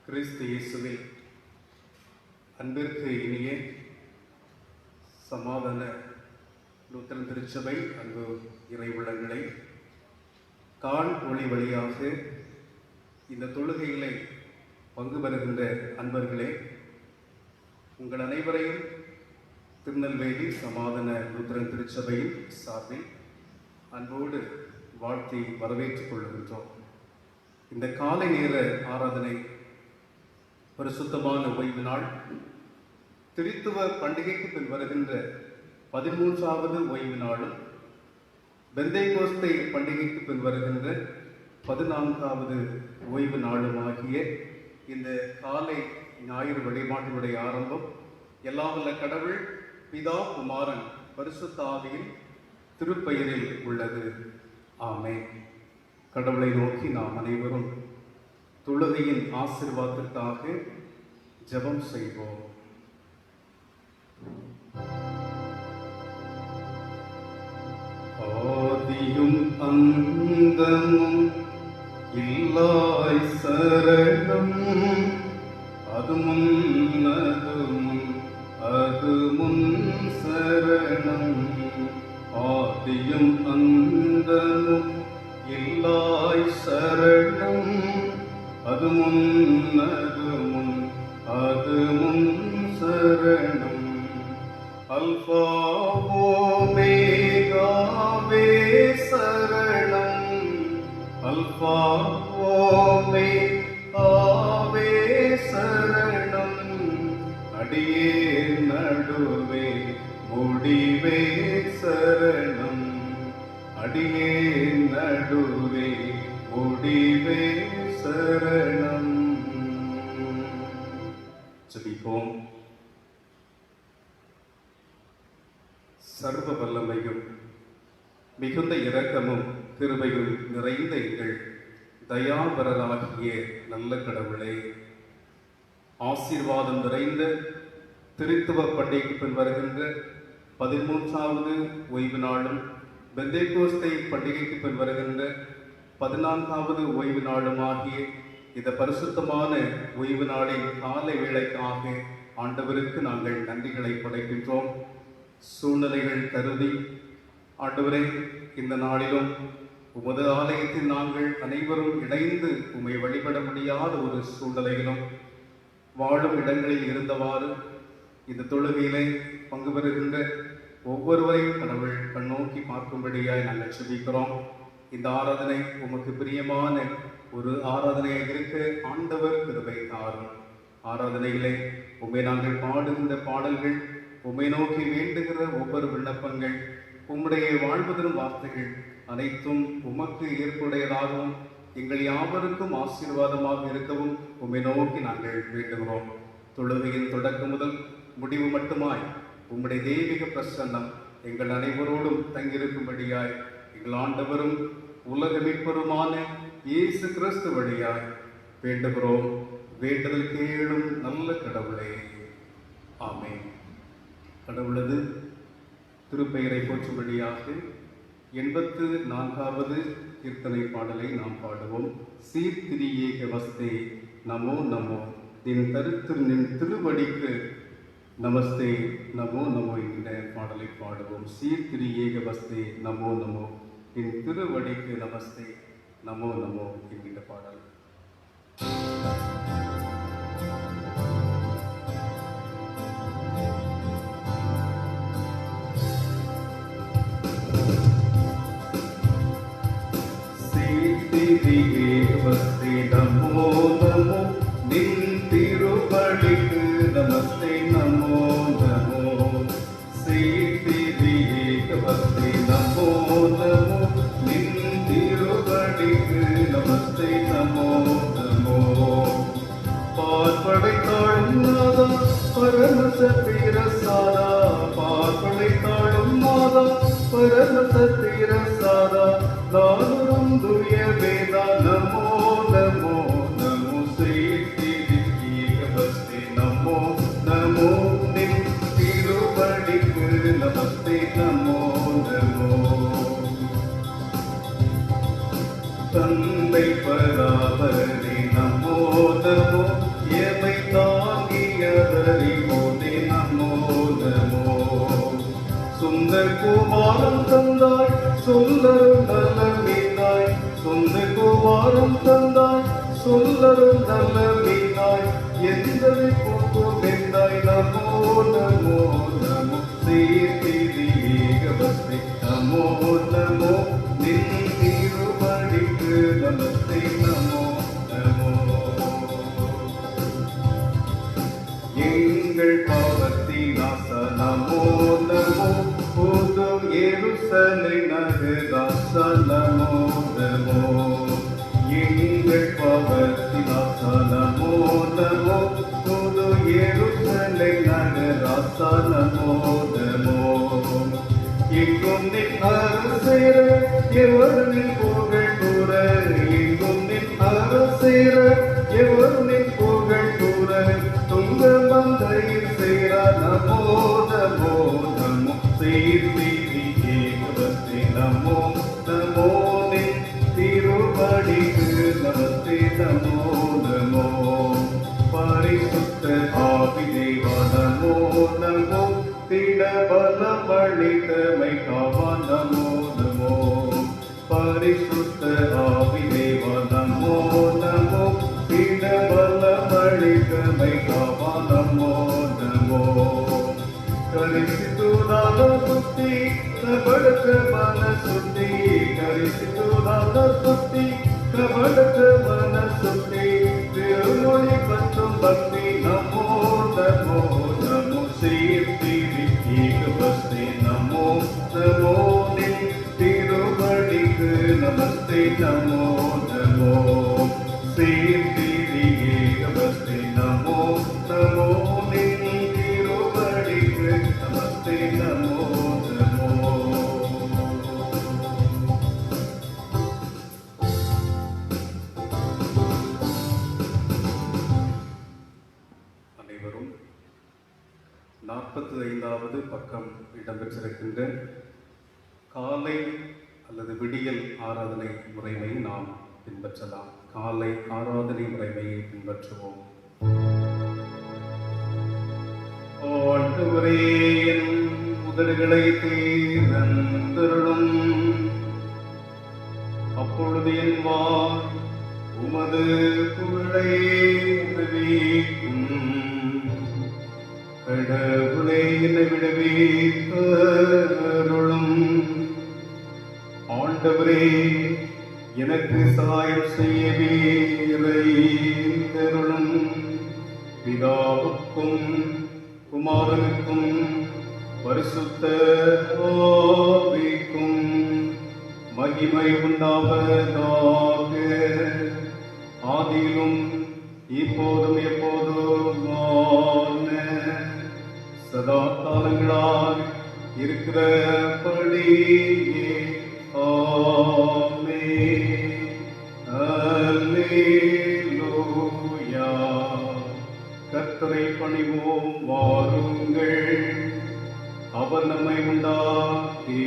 கிறிஸ்து இயேசுவில் அன்பிற்கு இனிய சமாதான லூத்தரன் திருச்சபை அன்பு இறை உள்ளங்களை காண் ஒளி வழியாக இந்த தொழுகைகளை பங்கு பெறுகின்ற அன்பர்களே, உங்கள் அனைவரையும் திருநெல்வேலி சமாதான லூத்தரன் திருச்சபையின் சார்பில் அன்போடு வாழ்த்தி வரவேற்றுக் கொள்கின்றோம். இந்த காலை நேர ஆராதனை பரிசுத்தமான ஓய்வு நாள், திருத்துவ பண்டிகைக்கு பின் வருகின்ற 13வது ஓய்வு நாளும், பெந்தேகோஸ்தே பண்டிகைக்கு பின் வருகின்ற 14வது ஓய்வு நாளும் ஆகிய இந்த காலை ஞாயிறு வழிபாட்டினுடைய ஆரம்பம் எல்லாம் வல்ல கடவுள் பிதா குமாரன் பரிசுத்த ஆவியின் திருப்பெயரில் உள்ளது. ஆமென். கடவுளை நோக்கி நாம் அனைவரும் தொழுகையின் ஆசீர்வாதத்திற்காக ஜெபம் செய்வோம். ஆதியும் அந்தமும் இல்லாய் சரணம், அதுமுன் சரணம். ஆதியும் அந்தமும் இல்லாய் சரணம், அதுமுன் சரணம். அல்பா ஓமேகாவே சரணம், அல்பா ஓமேகாவே சரணம். அடியே நடுவே முடிவே சரணம், அடியே நடுவே முடிவே சரணம். ஜெபிப்போம். சர்வ வல்லமையும் மிகுந்த இரக்கமும் கிருபையும் நிறைந்த எங்கள் தயாபரராகிய நல்ல கடவுளே, ஆசீர்வாதம் நிறைந்த திருத்துவ பண்டிகைக்கு பின் வருகின்ற 13வது ஓய்வு நாளும், பெந்தேகோஸ்தே பண்டிகைக்கு பின் வருகின்ற 14வது ஓய்வு நாளும் ஆகிய இந்த பரிசுத்தமான ஓய்வு நாளின் காலை வேளைக்காக ஆண்டவருக்கு நாங்கள் நன்றிகளை படைக்கின்றோம். சூழ்நிலைகள் கருதி ஆண்டவரே, இந்த நாளிலும் உமது ஆலயத்தில் நாங்கள் அனைவரும் இணைந்து உம்மை வழிபட முடியாத ஒரு சூழ்நிலையிலும் வாழும் இடங்களில் இருந்தவாறு இந்த தொழுகையிலே பங்கு பெறுகின்ற ஒவ்வொருவரையும் கடவுள் கண்ணோக்கி பார்க்கும்படியாய் நாங்கள் ஜெபிக்கிறோம். இந்த ஆராதனை உமக்கு பிரியமான ஒரு ஆராதனையாக இருக்க ஆண்டவர் கிருபை தாரும். ஆராதனைகளை உம்மை நாங்கள் பாடுகின்ற பாடல்கள், உம்மை நோக்கி வேண்டுகிற ஒவ்வொரு விண்ணப்பங்கள், உம்முடைய வாழ்வதரும் வார்த்தைகள் அனைத்தும் உமக்கு ஏற்புடையதாகவும் எங்கள் யாவருக்கும் ஆசீர்வாதமாக இருக்கவும் உம்மை நோக்கி நாங்கள் வேண்டுகிறோம். தொழுகையின் தொடக்கம் முதல் முடிவு மட்டுமாய் உம்முடைய தெய்வீக பிரசன்னம் எங்கள் அனைவரோடும் தங்கியிருக்கும்படியாய் எங்கள் ஆண்டவரும் உலக மீட்பருமான இயேசு கிறிஸ்து வழியாய் வேண்டுகிறோம். வேண்டுதல் கேளும் நல்ல கடவுளே. ஆமென். கடவுளது திருப்பெயரை போற்றும்படியாக 84வது கீர்த்தனை பாடலை நாம் பாடுவோம். சீர்திரியேக வஸ்தே நமோ நமோ, நின் நின் திருவடிக்கு நமஸ்தே நமோ நமோ என்கிற பாடலை பாடுவோம். சீர்திரியேக வஸ்தே நமோ நமோ, நின் திருவடிக்கு நமஸ்தே நமோ நமோ என்கிற பாடல். வஸ்தே நமோ நமோ, நின் திருவடிக்கு நமஸ்தே நமோ நமோ. சீர்திரியேக வஸ்தே நமோ நமோ, நின் திருவடிக்கு நமஸ்தே நமோ நமோ. பார்ப்படைத்தாளும் நாதா பரமசத்திரசாதா, பார்ப்படைத்தாளும் நாதா பரமசத்திரசாதா. நானும் துய வேதா நமோ நமோ நமோ. சீர்திரியேக வஸ்தே நமோ நமோ, நின் திருவடிக்கு நமஸ்தே நமோ நமோ. தந்தை பராபரே நமோ நமோ, குமாரம் தந்தாய் சொல்லரும் நல்ல மீனாய், சொந்த குமாரம் தந்தாய் சொல்லரும் நல்ல மீனாய், எந்தவை போக்கும் என்றாய். நமோ நமோ நமோ சீர்த்திரி ஏகவஸ்தை, நமோ நமோ நின் திருவடிக்கு நமஸ்தே, நமோ நமோ. எங்கள் பாவத்தின் நாசா நமோ நமோ, புதும் எருசலை நகராசா நமோ நமோ. எங்கள் பாவத்தின் நாசா நமோ நமோ, புது எருசலை நகராசா நமோ நமோ. எங்கும் நின் அரசேர எவருனின் புகழ் கூற, எங்கும் நின் அரசேர எவருனின் புகழ் கூற, துங்க மந்தையில் சேர. நமோ நமோ நமோ சீர்த்திரி ஏகவஸ்தை, நமோ நமோ நின் திருவடிக்கு நமஸ்தே, நமோ நமோ. பரிசுத்த ஆவி தேவா நமோ நமோ, திட பலமளித்தமை காவா நமோ நமோ. பரிசுத்த ஆவி தேவா நமோ நமோ, திட பலமளித்தமை காவா நமோ நமோ. கரிசித்துதான சுத்தி கபடற்ற மன சுத்தி, கரிசித்துதான சுத்தி கபடற்ற மன சுத்தி, திருமொழி பற்றும் பக்தி. நமோ நமோ நமோ சீர்த்திரி ஏகவஸ்தை, நமோ நமோ நின் திருவடிக்கு நமஸ்தே, நமோ நமோ. சீர்த்திரி ஏகவஸ்தை, நமோ நமோ நின் திருவடிக்கு நமஸ்தே, நமோ நமோ. அனைவரும் 45வது பக்கம் இடம்பெற்றிருக்கின்ற காலை அல்லது விடியல் ஆராதனை முறைமை நாம் பின்பற்றலாம். காலை ஆராதனை முறைமையை பின்பற்றுவோம். ஆண்டவரே, என் உதடுகளை தேர்ந்தருளும், அப்பொழுது என் வாய் உமது புகழை அறிவிக்கும். கடவுளே, என்னை விடுவித்தருளும். ஆண்டவரே, எனக்கு சகாயம் செய்ய வீரைந்தருளும். பிதாவுக்கும் குமாரனுக்கும் பரிசுத்த ஆவிக்கும் மகிமை உண்டாவதாக, ஆதியிலும் இப்போதும் எப்போதுமான சதா காலங்களாய் இருக்கிறபடியே. ஆமென். அல்லேலூயா. கர்த்தரை பணிவோம் வாருங்கள், அவர் நம்மை உண்டாக்கினவர்.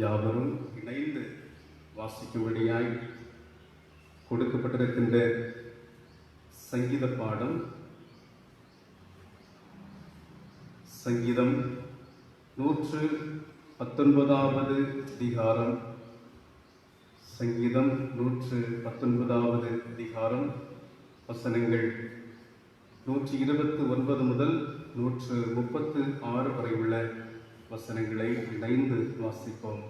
யாவரும் இணைந்து வாசிக்கும்படியாய் கொடுக்கப்பட்டிருக்கின்ற சங்கீத பாடம் சங்கீதம் 119வது அதிகாரம். சங்கீதம் 119வது அதிகாரம், வசனங்கள் 129 முதல் 136 வரை உள்ள வசனங்களை இணைந்து வாசிப்போம்.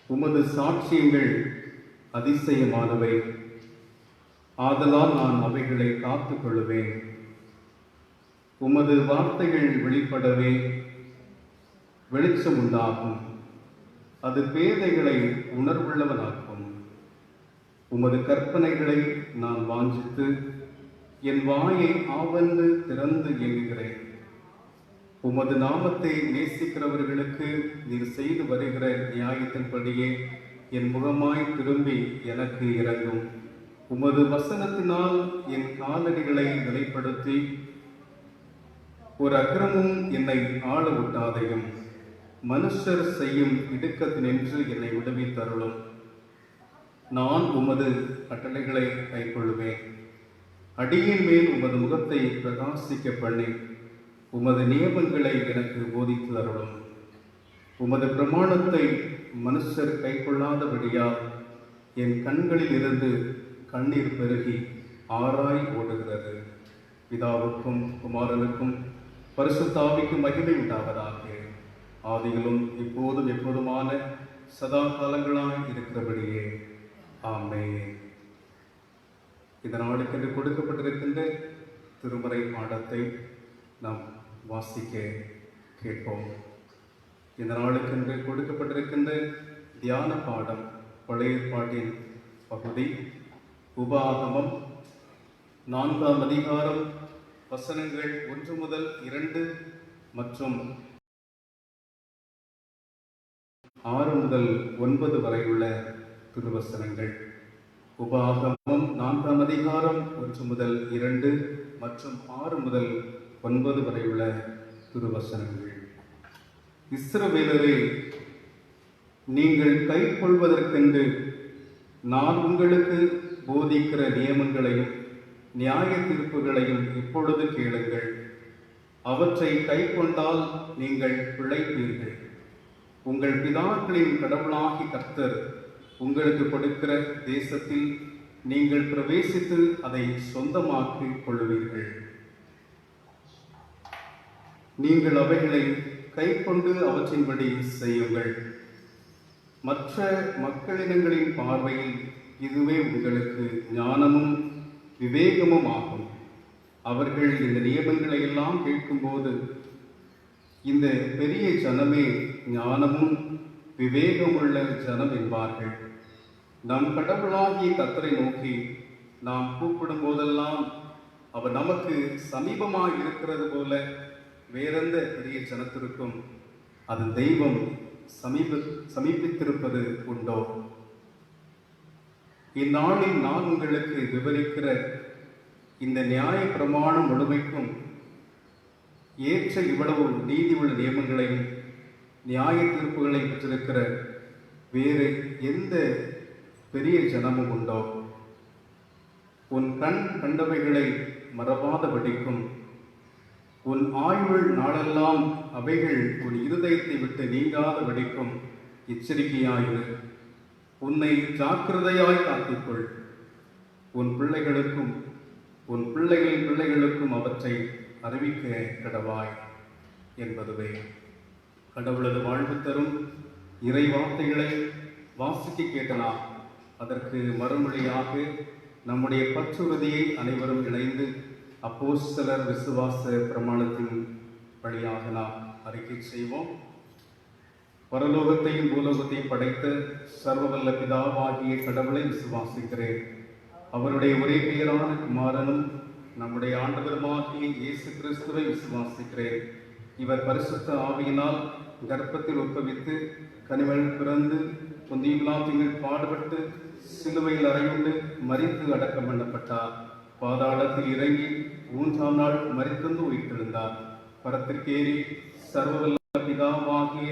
உமது சாட்சியங்கள் அதிசயமானவை, ஆதலால் நான் அவைகளை காத்துக் கொள்ளுவேன். உமது வார்த்தைகள் வெளிப்படவே வெளிச்சம் உண்டாகும், அது பேதைகளை உணர்வுள்ளவனாக்கும். உமது கற்பனைகளை நான் வாஞ்சித்து என் வாயை ஆவந்து திறந்து இயங்குகிறேன். உமது நாமத்தை நேசிக்கிறவர்களுக்கு நீர் செய்து வருகிற நியாயத்தின்படியே என் முகமாய் திரும்பி எனக்கு இறங்கும். உமது வசனத்தினால் என் காலடிகளை நிலைப்படுத்தி ஒரு அக்கிரமும் என்னை ஆள விட்டாதையும். மனுஷர் செய்யும் இடுக்கத்தினின்று என்னை விடுவித்தருளும். நான் உமது கட்டளைகளை கைக்கொள்வேன். அடியின் மேல் உமது முகத்தை பிரகாசிக்க பண்ணி உமது நியமங்களை எனக்கு போதித்து அருளும். உமது பிரமாணத்தை மனுஷர் கைக்கொள்ளாதபடியால் என் கண்களில் இருந்து கண்ணீர் பெருகி ஆராய் ஓடுகிறது. பிதாவுக்கும் குமாரனுக்கும் பரிசுத்த ஆவிக்கும் மகிமை உண்டாவதாக, ஆதியிலும் இப்போதும் எப்போதுமான சதா காலங்களாய் இருக்கிறபடியே ஆமென். இந்த நாளுக்கென்று கொடுக்கப்பட்டிருக்கின்ற திருமறை பாடத்தை நாம் வாசிக்க கேட்போம். இந்த நாளுக்கென்று கொடுக்கப்பட்டிருக்கின்ற தியான பாடம் பழைய ஏற்பாட்டின் பகுதி உபாகமம் 4ஆம் அதிகாரம் வசனங்கள் 1 முதல் 2 மற்றும் 6 முதல் 9 வரை உள்ள திருவசனங்கள். உபாகமம் 4ஆம் அதிகாரம் 1 முதல் 2 மற்றும் 6 முதல் 9 வரை உள்ள திருவசனங்கள். இஸ்ரவேலரே, நீங்கள் கைக்கொள்வதற்கென்று நான் உங்களுக்கு போதிக்கிற நியமங்களையும் நியாய தீர்ப்புகளையும் இப்பொழுது கேளுங்கள். அவற்றை கைக்கொண்டால் நீங்கள் பிழைப்பீர்கள். உங்கள் பிதாக்களின் கடவுளாகி கர்த்தர் உங்களுக்கு கொடுக்கிற தேசத்தில் நீங்கள் பிரவேசித்து அதை சொந்தமாக்கிக் கொள்வீர்கள். நீங்கள் அவைகளை கைக்கொண்டு அவற்றின்படி செய்யுங்கள். மற்ற மக்களினங்களின் பார்வையில் இதுவே உங்களுக்கு ஞானமும் விவேகமும் ஆகும். அவர்கள் இந்த நியமங்களை எல்லாம் கேட்கும்போது, இந்த பெரிய ஜனமே ஞானமும் விவேகமுள்ள ஜனம் என்பார்கள். நம் கடவுளாகிய கர்த்தரை நோக்கி நாம் கூப்பிடும் போதெல்லாம் அவர் நமக்கு சமீபமாக இருக்கிறது போல வேறெந்த பெரிய ஜனத்திற்கும் அது தெய்வம் சமீபித்திருப்பது உண்டோ? இந்நாளில் நான் உங்களுக்கு விவரிக்கிற இந்த நியாய பிரமாணம் முழுமைக்கும் ஏற்ற இவ்வளவு நீதி உள்ள நியமங்களையும் நியாய தீர்ப்புகளை பெற்றிருக்கிற வேறு எந்த பெரிய ஜனமும் உண்டோ? உன் கண் கண்டவைகளை மறவாதபடிக்கும் உன் ஆயுள் நாளெல்லாம் அவைகள் உன் இருதயத்தை விட்டு நீங்காதபடிக்கும் எச்சரிக்கையாயிரு. உன்னை ஜாக்கிரதையாய் காத்துக்கொள். உன் பிள்ளைகளுக்கும் உன் பிள்ளைகளின் பிள்ளைகளுக்கும் அவற்றை அறிவிக்க கடவாய் என்பதுவே. கடவுளது வாழ்வு தரும் இறை வார்த்தைகளை வாசிக்க கேட்டலாம். அதற்கு மறுமொழியாக நம்முடைய பற்றுறுதியை அனைவரும் இணைந்து அப்போஸ்தலர் விசுவாச பிரமாணத்தின் வழியாக நாம் அறிக்கை செய்வோம். பரலோகத்தையும் பூலோகத்தையும் படைத்த சர்வவல்ல பிதாவாகிய கடவுளை விசுவாசிக்கிறேன். அவருடைய ஒரே பெயரான குமாரனும் நம்முடைய ஆண்டவருமாகிய இயேசு கிறிஸ்துவை விசுவாசிக்கிறேன். இவர் பரிசுத்த ஆவியினால் கர்ப்பத்தில் உட்பவித்து கனிவள் பிறந்து பொந்திய பிலாத்தினால் பாடுபட்டு சிலுவையில் அறையுண்டு மரித்து அடக்கம் பண்ணப்பட்டார். பாதாளத்தில் இறங்கி 3ஆம் நாள் மரித்தந்து உயிர்த்தெழுந்தார். பரத்திற்கேறி சர்வவல்ல பிதாவாகிய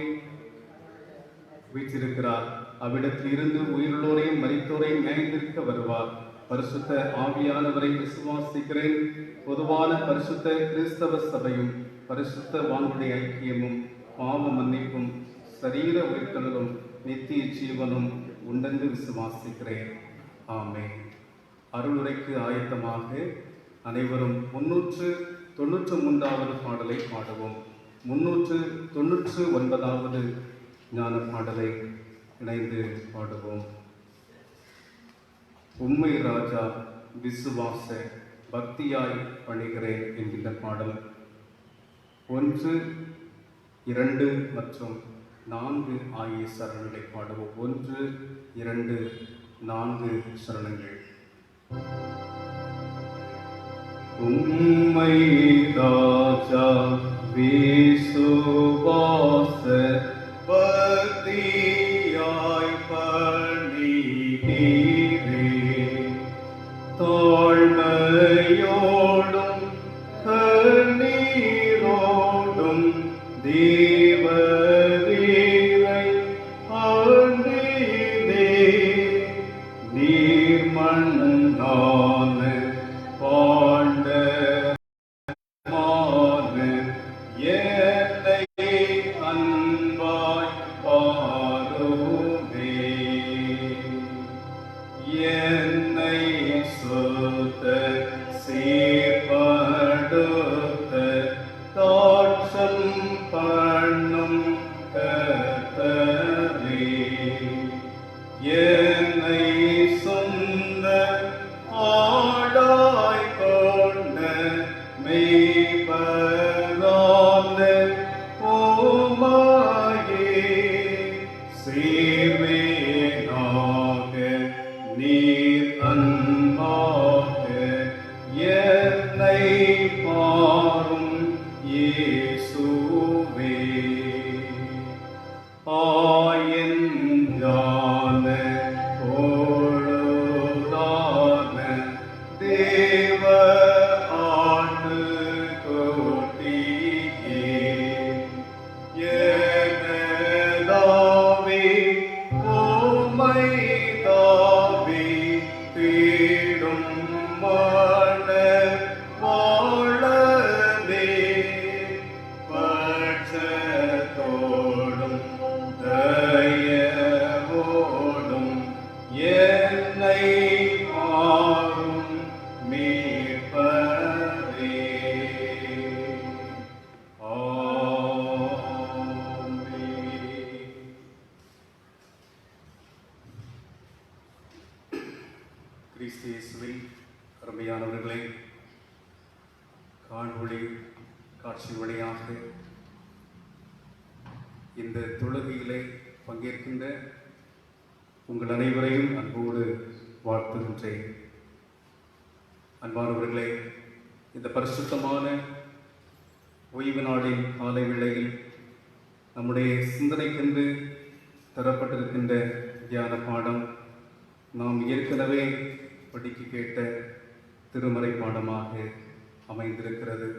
வீற்றிருக்கிறார். அவ்விடத்தில் இருந்து உயிருள்ளோரையும் மரித்தோரையும் நியாயந்திருக்க வருவார். பரிசுத்த ஆவியானவரை விசுவாசிக்கிறேன். பொதுவான பரிசுத்த கிறிஸ்தவ சபையும் பரிசுத்த வான்களுடைய ஐக்கியமும் பாவ மன்னிப்பும் சரீர உயிர்த்தலும் நித்திய ஜீவனும் உண்டென்று விசுவாசிக்கிறேன். ஆமென். அருளுரைக்கு ஆயத்தமாக அனைவரும் 393வது பாடலை பாடுவோம். 399வது ஞான பாடலை இணைந்து பாடுவோம். உம்மை ராஜா விசுவாச பக்தியாய் பணிகிறேன் என்கின்ற பாடல் 1, 2 மற்றும் 4 ஆகிய சரணங்களை பாடுவோம். 1, 2, 4 சரணங்கள். உம்மை ராஜா விசுவாச பக்தியாய் பணிகிறேன். தாழ்மையோடும் கண்ணீரோடும் தேவரீரை ஆண்டினே. நீர் மண்ணான என்னை சொந்த ஆடாய் கொண்ட மெய்ப்பரான ஓமாயே சேவேனாக நீர் அன்பாக என்னை பாரும் இயேசுவே. ஆயஞ்ஞான பொழுதான தேவ ஆட்டுக்குட்டியே, எனதாவே உம்மை தாவி தேடும் வாழவே பட்சத்தோடும் தயவோடும் என்னை ஆறும் மீட்பரே. ஆமென். கிறிஸ்து இயேசுவில் அருமையானவர்களே, காணொளி காட்சி வழியாக இந்த தொழுகையிலே பங்கேற்கின்ற உங்கள் அனைவரையும் அன்போடு வாழ்த்துகின்றேன். அன்பானவர்களே, இந்த பரிசுத்தமான ஓய்வு நாளின் காலை வேளையில் நம்முடைய சிந்தனைக்கென்று தரப்பட்டிருக்கின்ற தியான பாடம் நாம் ஏற்கனவே படிக்க கேட்ட திருமறை பாடமாக அமைந்திருக்கிறது.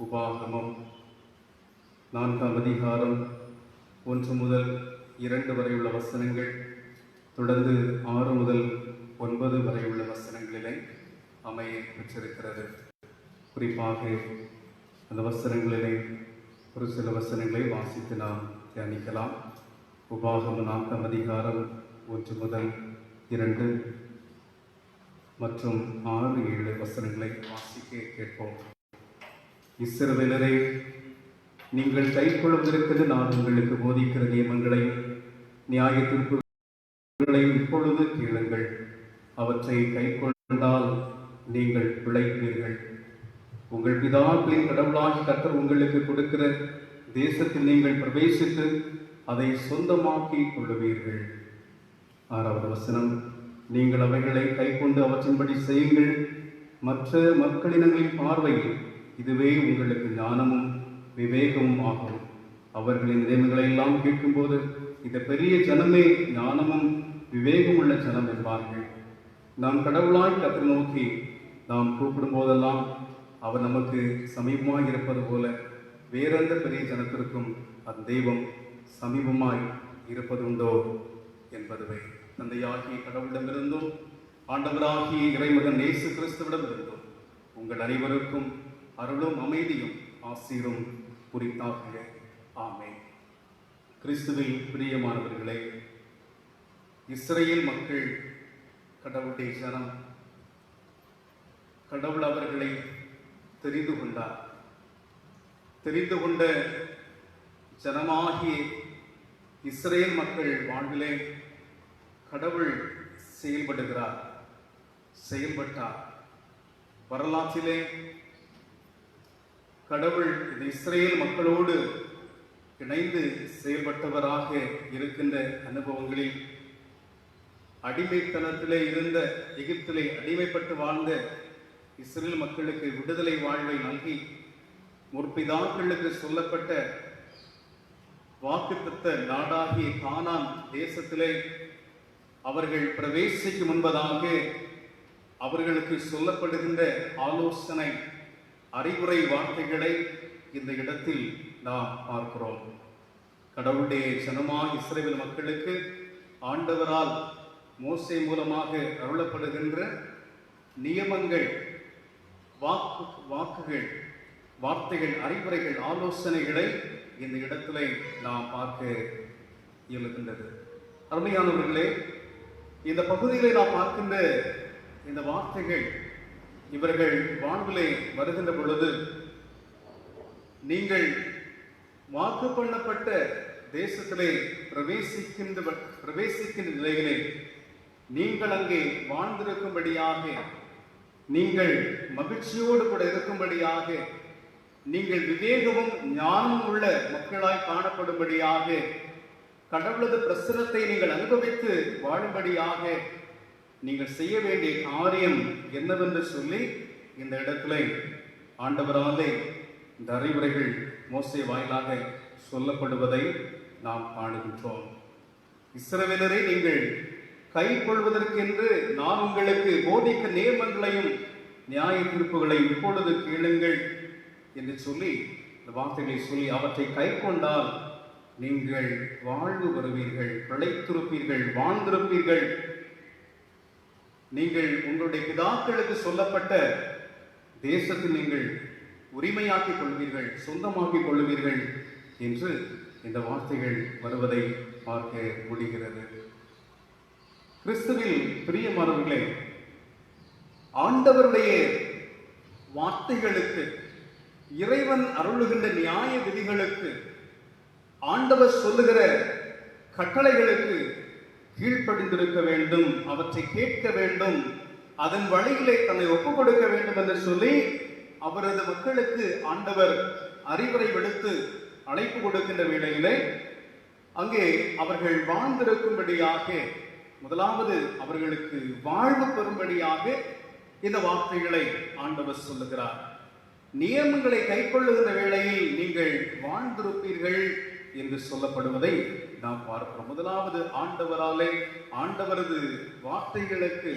உபாகமம் 4ஆம் அதிகாரம் 1 முதல் 2 வரை உள்ள வசனங்கள், தொடர்ந்து 6 முதல் 9 வரை உள்ள வசனங்களிலே அமைய பெற்றிருக்கிறது. குறிப்பாக அந்த வசனங்களிலே ஒரு சில வசனங்களை வாசித்து நாம் தியானிக்கலாம். உபாகமம் 4ஆம் அதிகாரம் 1 முதல் 2 மற்றும் 6, 7 வசனங்களை வாசிக்க கேட்போம். இஸ்ரவேலரே, நீங்கள் கைக்கொள்வதற்கு நான் உங்களுக்கு போதிக்கிற நியமங்களையும் நியாய தீர்ப்புகளையும் இப்பொழுது கேளுங்கள். அவற்றை கைக்கொண்டால் நீங்கள் பிழைப்பீர்கள். உங்கள் பிதாக்களின் கடவுளாகி கர்த்தர் உங்களுக்கு கொடுக்கிற தேசத்தில் நீங்கள் பிரவேசித்து அதை சொந்தமாக்கி கொள்ளுவீர்கள். 6வது வசனம், நீங்கள் அவைகளை கைக்கொண்டு அவற்றின்படி செய்யுங்கள். மற்ற மக்களினங்களின் பார்வையில் இதுவே உங்களுக்கு ஞானமும் விவேகமும் ஆகும். அவர்களின் நிலைமைகளை எல்லாம் கேட்கும்போது இந்த பெரிய ஜனமே ஞானமும் விவேகம் உள்ள ஜனம் என்பார்கள். நாம் கடவுளாய் கர்த்தரை நோக்கி நாம் கூப்பிடும் போதெல்லாம் அவர் நமக்கு சமீபமாய் இருப்பது போல வேறெந்த பெரிய ஜனத்திற்கும் அந்த தெய்வம் சமீபமாய் இருப்பதுண்டோ என்பதுவே. தந்தையாகிய கடவுளிடமிருந்தும் ஆண்டவராகிய இறைமகன் இயேசு கிறிஸ்துவிடமிருந்தும் உங்கள் அனைவருக்கும் அருளும் அமைதியும் ஆசீரும் குறித்தாக. ஆமென். கிறிஸ்துவில் பிரியமானவர்களே, இஸ்ரேல் மக்கள் கடவுளுடைய ஜனம். கடவுள் அவர்களை தெரிந்து கொண்டார். தெரிந்து கொண்ட ஜனமாகிய இஸ்ரேல் மக்கள் வாழ்விலே கடவுள் செயல்பட்டார். வரலாற்றிலே கடவுள் இந்த இஸ்ரேல் மக்களோடு இணைந்து செயல்பட்டவராக இருக்கின்ற அனுபவங்களில் அடிமைத்தனத்திலே இருந்த எகிப்திலே அடிமைப்பட்டு வாழ்ந்த இஸ்ரேல் மக்களுக்கு விடுதலை வாழ்வை நல்கி முற்பிதாக்களுக்கு சொல்லப்பட்ட வாக்குத்தத்த நாடாகிய கானான் தேசத்திலே அவர்கள் பிரவேசிக்கும் முன்பதாக அவர்களுக்கு சொல்லப்படுகின்ற ஆலோசனை அறிவுரை வார்த்தைகளை இந்த இடத்தில் நாம் பார்க்கிறோம். கடவுளுடைய ஜனமாக இஸ்ரவேல் மக்களுக்கு ஆண்டவரால் மோசே மூலமாக அருளப்படுகின்ற நியமங்கள், வாக்குகள், வார்த்தைகள், அறிவுரைகள், ஆலோசனைகளை இந்த இடத்திலே நாம் பார்க்க இயலுகின்றது. அருமையானவர்களே, இந்த பகுதியிலே நாம் பார்க்கின்ற இந்த வார்த்தைகள் இவர்கள் வாழ்விலே வருகின்ற பொழுது, நீங்கள் வாக்கு பண்ணப்பட்ட தேசத்திலே பிரவேசிக்கின்ற நிலையிலே நீங்கள் அங்கே வாழ்ந்திருக்கும்படியாக, நீங்கள் மகிழ்ச்சியோடு கூட இருக்கும்படியாக, நீங்கள் விவேகமும் ஞானமும் உள்ள மக்களாய் காணப்படும்படியாக, கடவுளது பிரசனத்தை நீங்கள் அனுபவித்து வாழும்படியாக நீங்கள் செய்ய வேண்டிய காரியம் என்னவென்று சொல்லி இந்த இடத்துல ஆண்டவராலே இந்த அறிவுரைகள் மோசே வாயிலாக சொல்லப்படுவதை நாம் காணுகின்றோம். இஸ்ரவேலரை நீங்கள் கை கொள்வதற்கென்று நான் உங்களுக்கு போதிக்க நியமங்களையும் நியாய தீர்ப்புகளை இப்பொழுது கேளுங்கள் என்று சொல்லி இந்த வார்த்தைகளை சொல்லி அவற்றை கை கொண்டால் நீங்கள் வாழ்வு பெறுவீர்கள், பிழைத்திருப்பீர்கள், வாழ்ந்திருப்பீர்கள். நீங்கள் உங்களுடைய பிதாக்களுக்கு சொல்லப்பட்ட தேசத்தில் நீங்கள் உரிமையாக்கிக் கொள்வீர்கள், சொந்தமாக்கிக் கொள்வீர்கள் என்று இந்த வார்த்தைகள் வருவதை பார்க்க முடிகிறது. கிறிஸ்துவில் பிரியமானவர்களே, ஆண்டவருடைய வார்த்தைகளுக்கு, இறைவன் அருளுகின்ற நியாய விதிகளுக்கு, ஆண்டவர் சொல்லுகிற கட்டளைகளுக்கு கீழ்ப்படிந்திருக்க வேண்டும், அவற்றை கேட்க வேண்டும், அதன் வழியிலே தன்னை ஒப்புக் கொடுக்க வேண்டும் என்று சொல்லி அவரது மக்களுக்கு ஆண்டவர் அறிவுரை விடுத்து அழைப்பு கொடுக்கின்ற வேளையிலே அங்கே அவர்கள் வாழ்ந்திருக்கும்படியாக, முதலாவது அவர்களுக்கு வாழ்வு பெறும்படியாக இந்த வார்த்தைகளை ஆண்டவர் சொல்லுகிறார். நியமங்களை கைக்கொள்ளுகின்ற வேளையில் நீங்கள் வாழ்ந்திருப்பீர்கள் என்று சொல்லப்படுவதை நாம் பார்க்கிறோம். முதலாவது ஆண்டவராலே, ஆண்டவரது வார்த்தைகளுக்கு,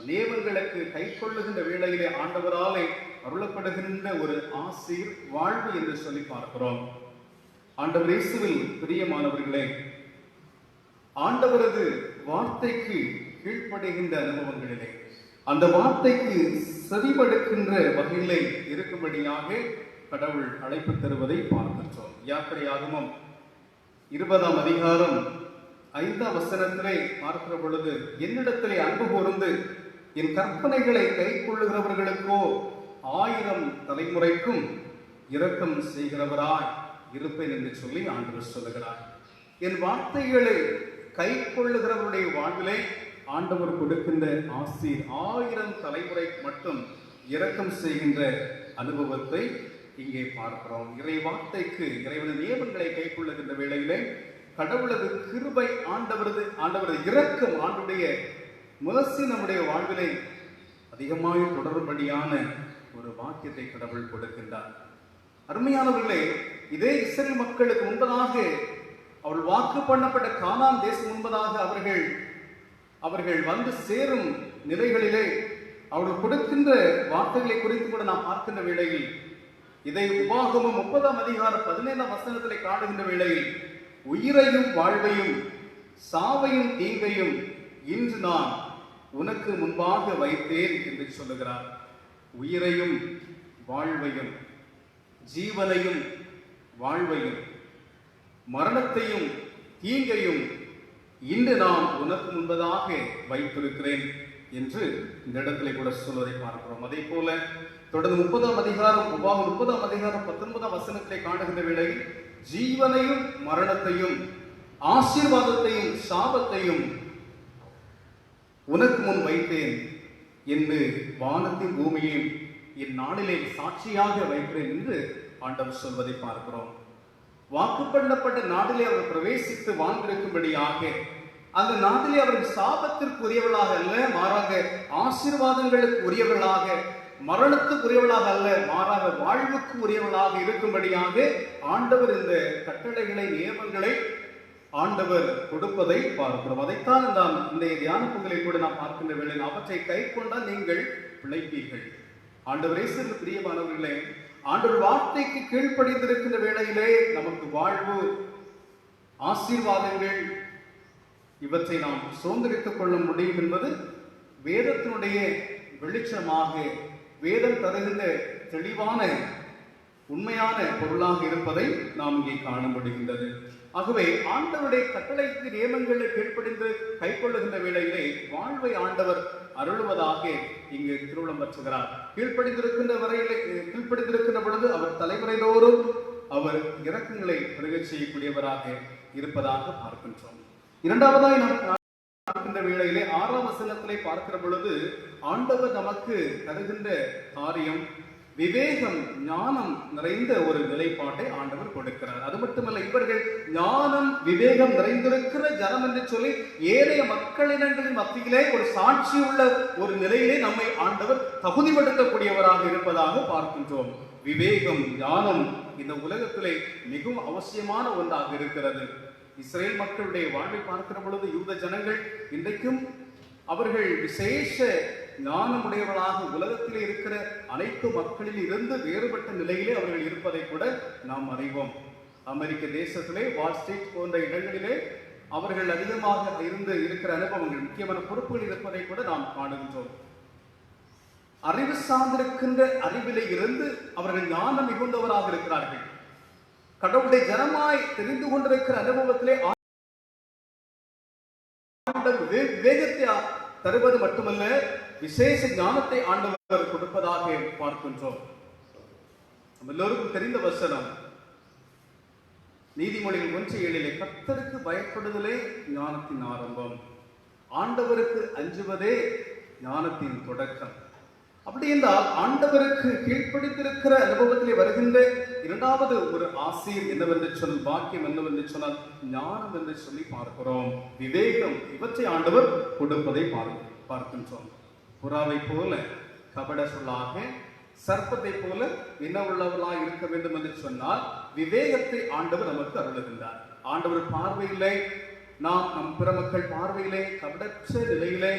நியமங்களுக்கு கை கொள்ளுகின்ற வேளையிலே ஆண்டவராலே அருளப்படுகின்ற ஒரு ஆசீர் வாழ்வு என்று சொல்லி பார்க்கிறோம். ஆண்டவர் இயேசுவில் பிரியமானவர்களே, ஆண்டவரது வார்த்தைக்கு கீழ்ப்படுகின்ற அனுபவங்களிலே, அந்த வார்த்தைக்கு செவிமடுக்கின்ற வகையிலே இருக்கும்படியாக கடவுள் அழைப்பு தருவதை பார்க்கின்றோம். யாத்திரையாகமம் 20ஆம் அதிகாரம் 5ஆம் வசனத்திலே பார்க்கிற பொழுது, என்னிடத்திலே அன்பு கூர்ந்து என் கற்பனைகளை கை கொள்ளுகிறவர்களுக்கோ 1000 தலைமுறைக்கும் இரக்கம் செய்கிறவராய் இருப்பேன் என்று சொல்லி ஆண்டவர் சொல்லுகிறார். என் வார்த்தைகளை கை கொள்ளுகிறவருடைய வாழ்விலே ஆண்டவர் கொடுக்கின்ற ஆசீர் 1000 தலைமுறை மட்டும் இரக்கம் செய்கின்ற அனுபவத்தை இங்கே பார்க்கிறோம். இறை வார்த்தைக்கு, இறைவனின் நியமங்களை கை கொள்ளுகின்ற வேளையிலே கடவுளது கிருபை, ஆண்டவரது இரக்கம், ஆண்டுடைய முயற்சி நம்முடைய வாழ்விலே அதிகமாக தொடரும்படியான ஒரு வாக்கியத்தை கடவுள் கொடுக்கின்றார். அருமையானவர்களே, இதே இஸ்ரேல் மக்களுக்கு முன்பதாக, அவள் வாக்கு பண்ணப்பட்ட கானான் தேசம் முன்பதாக அவர்கள் வந்து சேரும் நிலைகளிலே அவர்கள் கொடுக்கின்ற வார்த்தைகளை குறித்து கூட நாம் பார்க்கின்ற வேளையில், இதை உபாகமம் 30ஆம் அதிகாரம் 17ஆம் வசனத்திலே காணுகின்ற வேளையில், உயிரையும் வாழ்வையும் சாவையும் தீங்கையும் இன்று நான் உனக்கு முன்பாக வைத்தேன் என்று சொல்லுகிறார். உயிரையும் வாழ்வையும், ஜீவனையும் வாழ்வையும், மரணத்தையும் தீங்கையும் இன்று நான் உனக்கு முன்பதாக வைத்திருக்கிறேன் என்று இந்த இடத்திலே கூட சொல்வதை பார்க்கிறோம். அதே போல தொடர்ந்து 30ஆம் அதிகாரம், உபாகம் 30ஆம் அதிகாரம் 19ஆம் வசனத்திலே காணுகின்ற வேளையில், ஜீவனையும் மரணத்தையும் ஆசீர்வாதத்தையும் சாபத்தையும் உனக்கு முன் வைத்தேன் என்று வானத்தின் பூமியையும் என் நாளிலே சாட்சியாக வைக்கிறேன் என்று ஆண்டவர் சொல்வதை பார்க்கிறோம். வாக்கு பண்ணப்பட்ட நாட்டிலே அவர் பிரவேசித்து வாழ்ந்திருக்கும்படியாக, அந்த நாட்டிலே அவர்கள் சாபத்திற்கு உரியவர்களாக அல்ல, மாறாக ஆசீர்வாதங்களுக்கு உரியவர்களாக, மரணத்துக்கு உரியவர்களாக அல்ல, மாறாக வாழ்வுக்கு உரியவர்களாக இருக்கும்படியாக ஆண்டவர் இந்த கட்டளைகளை, நியமங்களை ஆண்டவர் கொடுப்பதை பார்க்கிறோம். அதைத்தான் நாம் இந்த தியான பகுதியில் கூட நாம் பார்க்கின்ற வேளையில், அவற்றை கை கொண்டால் நீங்கள் பிழைப்பீர்கள். ஆண்டவர் இயேசுவுக்கு பிரியமானவர்களே, ஆண்டவர் வார்த்தைக்கு கீழ்ப்படிந்திருக்கின்ற வேளையிலே நமக்கு வாழ்வு, ஆசீர்வாதங்கள் இவற்றை நாம் சுதந்திரித்துக் கொள்ள முடியும் என்பது வேதத்தினுடைய வெளிச்சமாக, வேதம் தருகின்ற தெளிவான உண்மையான பொருளாக இருப்பதை நாம் இங்கே காண முடிகின்றது. ஆகவே ஆண்டவருடைய கட்டளைக்கு, நியமங்களை கீழ்ப்படிந்து கை கொள்ளுகின்ற வேளையிலே வாழ்வை ஆண்டவர் அருளுவதாக இங்கு திருவுளம் பற்றுகிறார். கீழ்ப்படிந்திருக்கின்ற பொழுது அவர் தலைமுறை தோறும் அவர் இரக்கங்களை பெருகச் செய்யக்கூடியவராக, இருப்பதாக பார்க்கின்றோம். இரண்டாவதாய் நாம் பார்க்கின்ற வேளையிலே 6ஆம் வசனத்திலே பார்க்கிற பொழுது ஆண்டவர் நமக்கு தருகின்ற காரியம் விவேகம், ஞானம் நிறைந்த ஒரு நிலைப்பாட்டை ஆண்டவர் கொடுக்கிறார். அது மட்டுமல்ல, இவர்கள் ஞானம் விவேகம் நிறைந்திருக்கிற ஜனம் என்று சொல்லி ஏனைய மக்களினங்களின் மத்தியிலே ஒரு சாட்சி உள்ள ஒரு நிலையிலே நம்மை ஆண்டவர் தகுதிப்படுத்தக்கூடியவராக இருப்பதாக பார்க்கின்றோம். விவேகம், ஞானம் இந்த உலகத்திலே மிகவும் அவசியமான ஒன்றாக இருக்கிறது. இஸ்ரேல் மக்களுடைய வாழ்வை பார்க்கிற பொழுது யூத ஜனங்கள் இன்றைக்கும் அவர்கள் விசேஷ ஞானமுடையவர்களாக உலகத்தில் இருக்கிற அனைத்து மக்களில் இருந்து வேறுபட்ட நிலையிலே அவர்கள் இருப்பதை கூட நாம் அறிவோம். அமெரிக்க தேசத்திலே வால் ஸ்ட்ரீட் போன்ற இடங்களிலே அவர்கள் அதிகமாக இருந்து இருக்கிற அனுபவங்கள், முக்கியமான பொறுப்புகள் இருப்பதை கூட நாம் காணுகின்றோம். அறிவு சார்ந்திருக்கின்ற அறிவிலே இருந்து அவர்கள் ஞானம் மிகுந்தவராக இருக்கிறார்கள். கடவுளுடைய ஜனமாய் தெரிந்து கொண்டிருக்கிற அனுபவத்திலே விவேகத்தை தருவது மட்டுமல்ல, விசேஷ ஞானத்தை ஆண்டவர் கொடுப்பதாக பார்க்கின்றோம். நம்ம எல்லோருக்கும் தெரிந்த வசனம் நீதிமொழிகள் 1:7 கர்த்தருக்கு பயப்படுதலே ஞானத்தின் ஆரம்பம், ஆண்டவருக்கு அஞ்சுவதே ஞானத்தின் தொடக்கம். அப்படி என்றால் ஆண்டவருக்கு கீழ்ப்படித்திருக்கிற அனுபவத்திலே வருகின்ற இரண்டாவது ஒரு ஆசீர் என்னவென்று சொல், பாக்கியம் என்னவென்று சொன்னால் ஞானம் என்று சொல்லி பார்க்கிறோம். விவேகம், இவற்றை ஆண்டவர் கொடுப்பதை பார்க்கின்றோம். புறாவை போல கபட சொல்லாக, சர்ப்பத்தை போல என்னவுள்ளவர்களாக இருக்க வேண்டும் என்று சொன்னால் விவேகத்தை ஆண்டவர் நமக்கு அருளுகின்றார். ஆண்டவர் பார்வையிலே, நாம் நம் பிற மக்கள் பார்வையிலே கபடற்ற நிலையிலே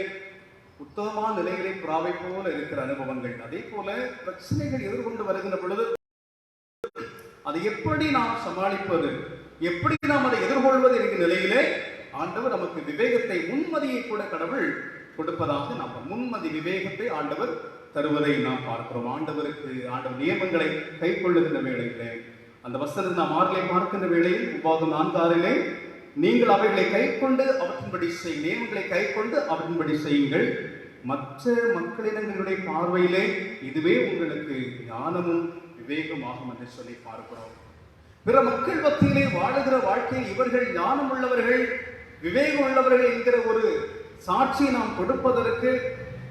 உத்தமமான நிலையிலே புறாவை போல இருக்கிற அனுபவங்கள். அதே போல பிரச்சனைகள் எதிர்கொண்டு வருகின்ற பொழுது அதை எப்படி நாம் சமாளிப்பது, எப்படி நாம் அதை எதிர்கொள்வது என்கிற நிலையிலே ஆண்டவர் நமக்கு விவேகத்தை, முன்மதியை கூட கடவுள் கொடுப்பதாக நாம் முன்மதி விவேகத்தை ஆண்டவர் தருவதை நாம் பார்க்கிறோம். ஆண்டவர் நியமங்களை கை கொள்ளுகின்ற வேளையிலே அந்த வசனம் நாம் 6 பார்க்கின்ற வேளையில் உபாகம் 4:6 நீங்கள் அவைகளை கை கொண்டு அவற்றின்படி நியமங்களை கை கொண்டு அவற்றின்படி செய்யுங்கள், மற்ற மக்களினங்களுடைய பார்வையிலே இதுவே உங்களுக்கு ஞானமும் விவேகமாகும் என்று சொல்லி பார்க்கிறோம். பிற மக்கள் மத்தியிலே வாழுகிற வாழ்க்கையில் இவர்கள் ஞானம் உள்ளவர்கள், விவேகம் உள்ளவர்கள் என்கிற ஒரு சாட்சியை நாம் கொடுப்பதற்கு,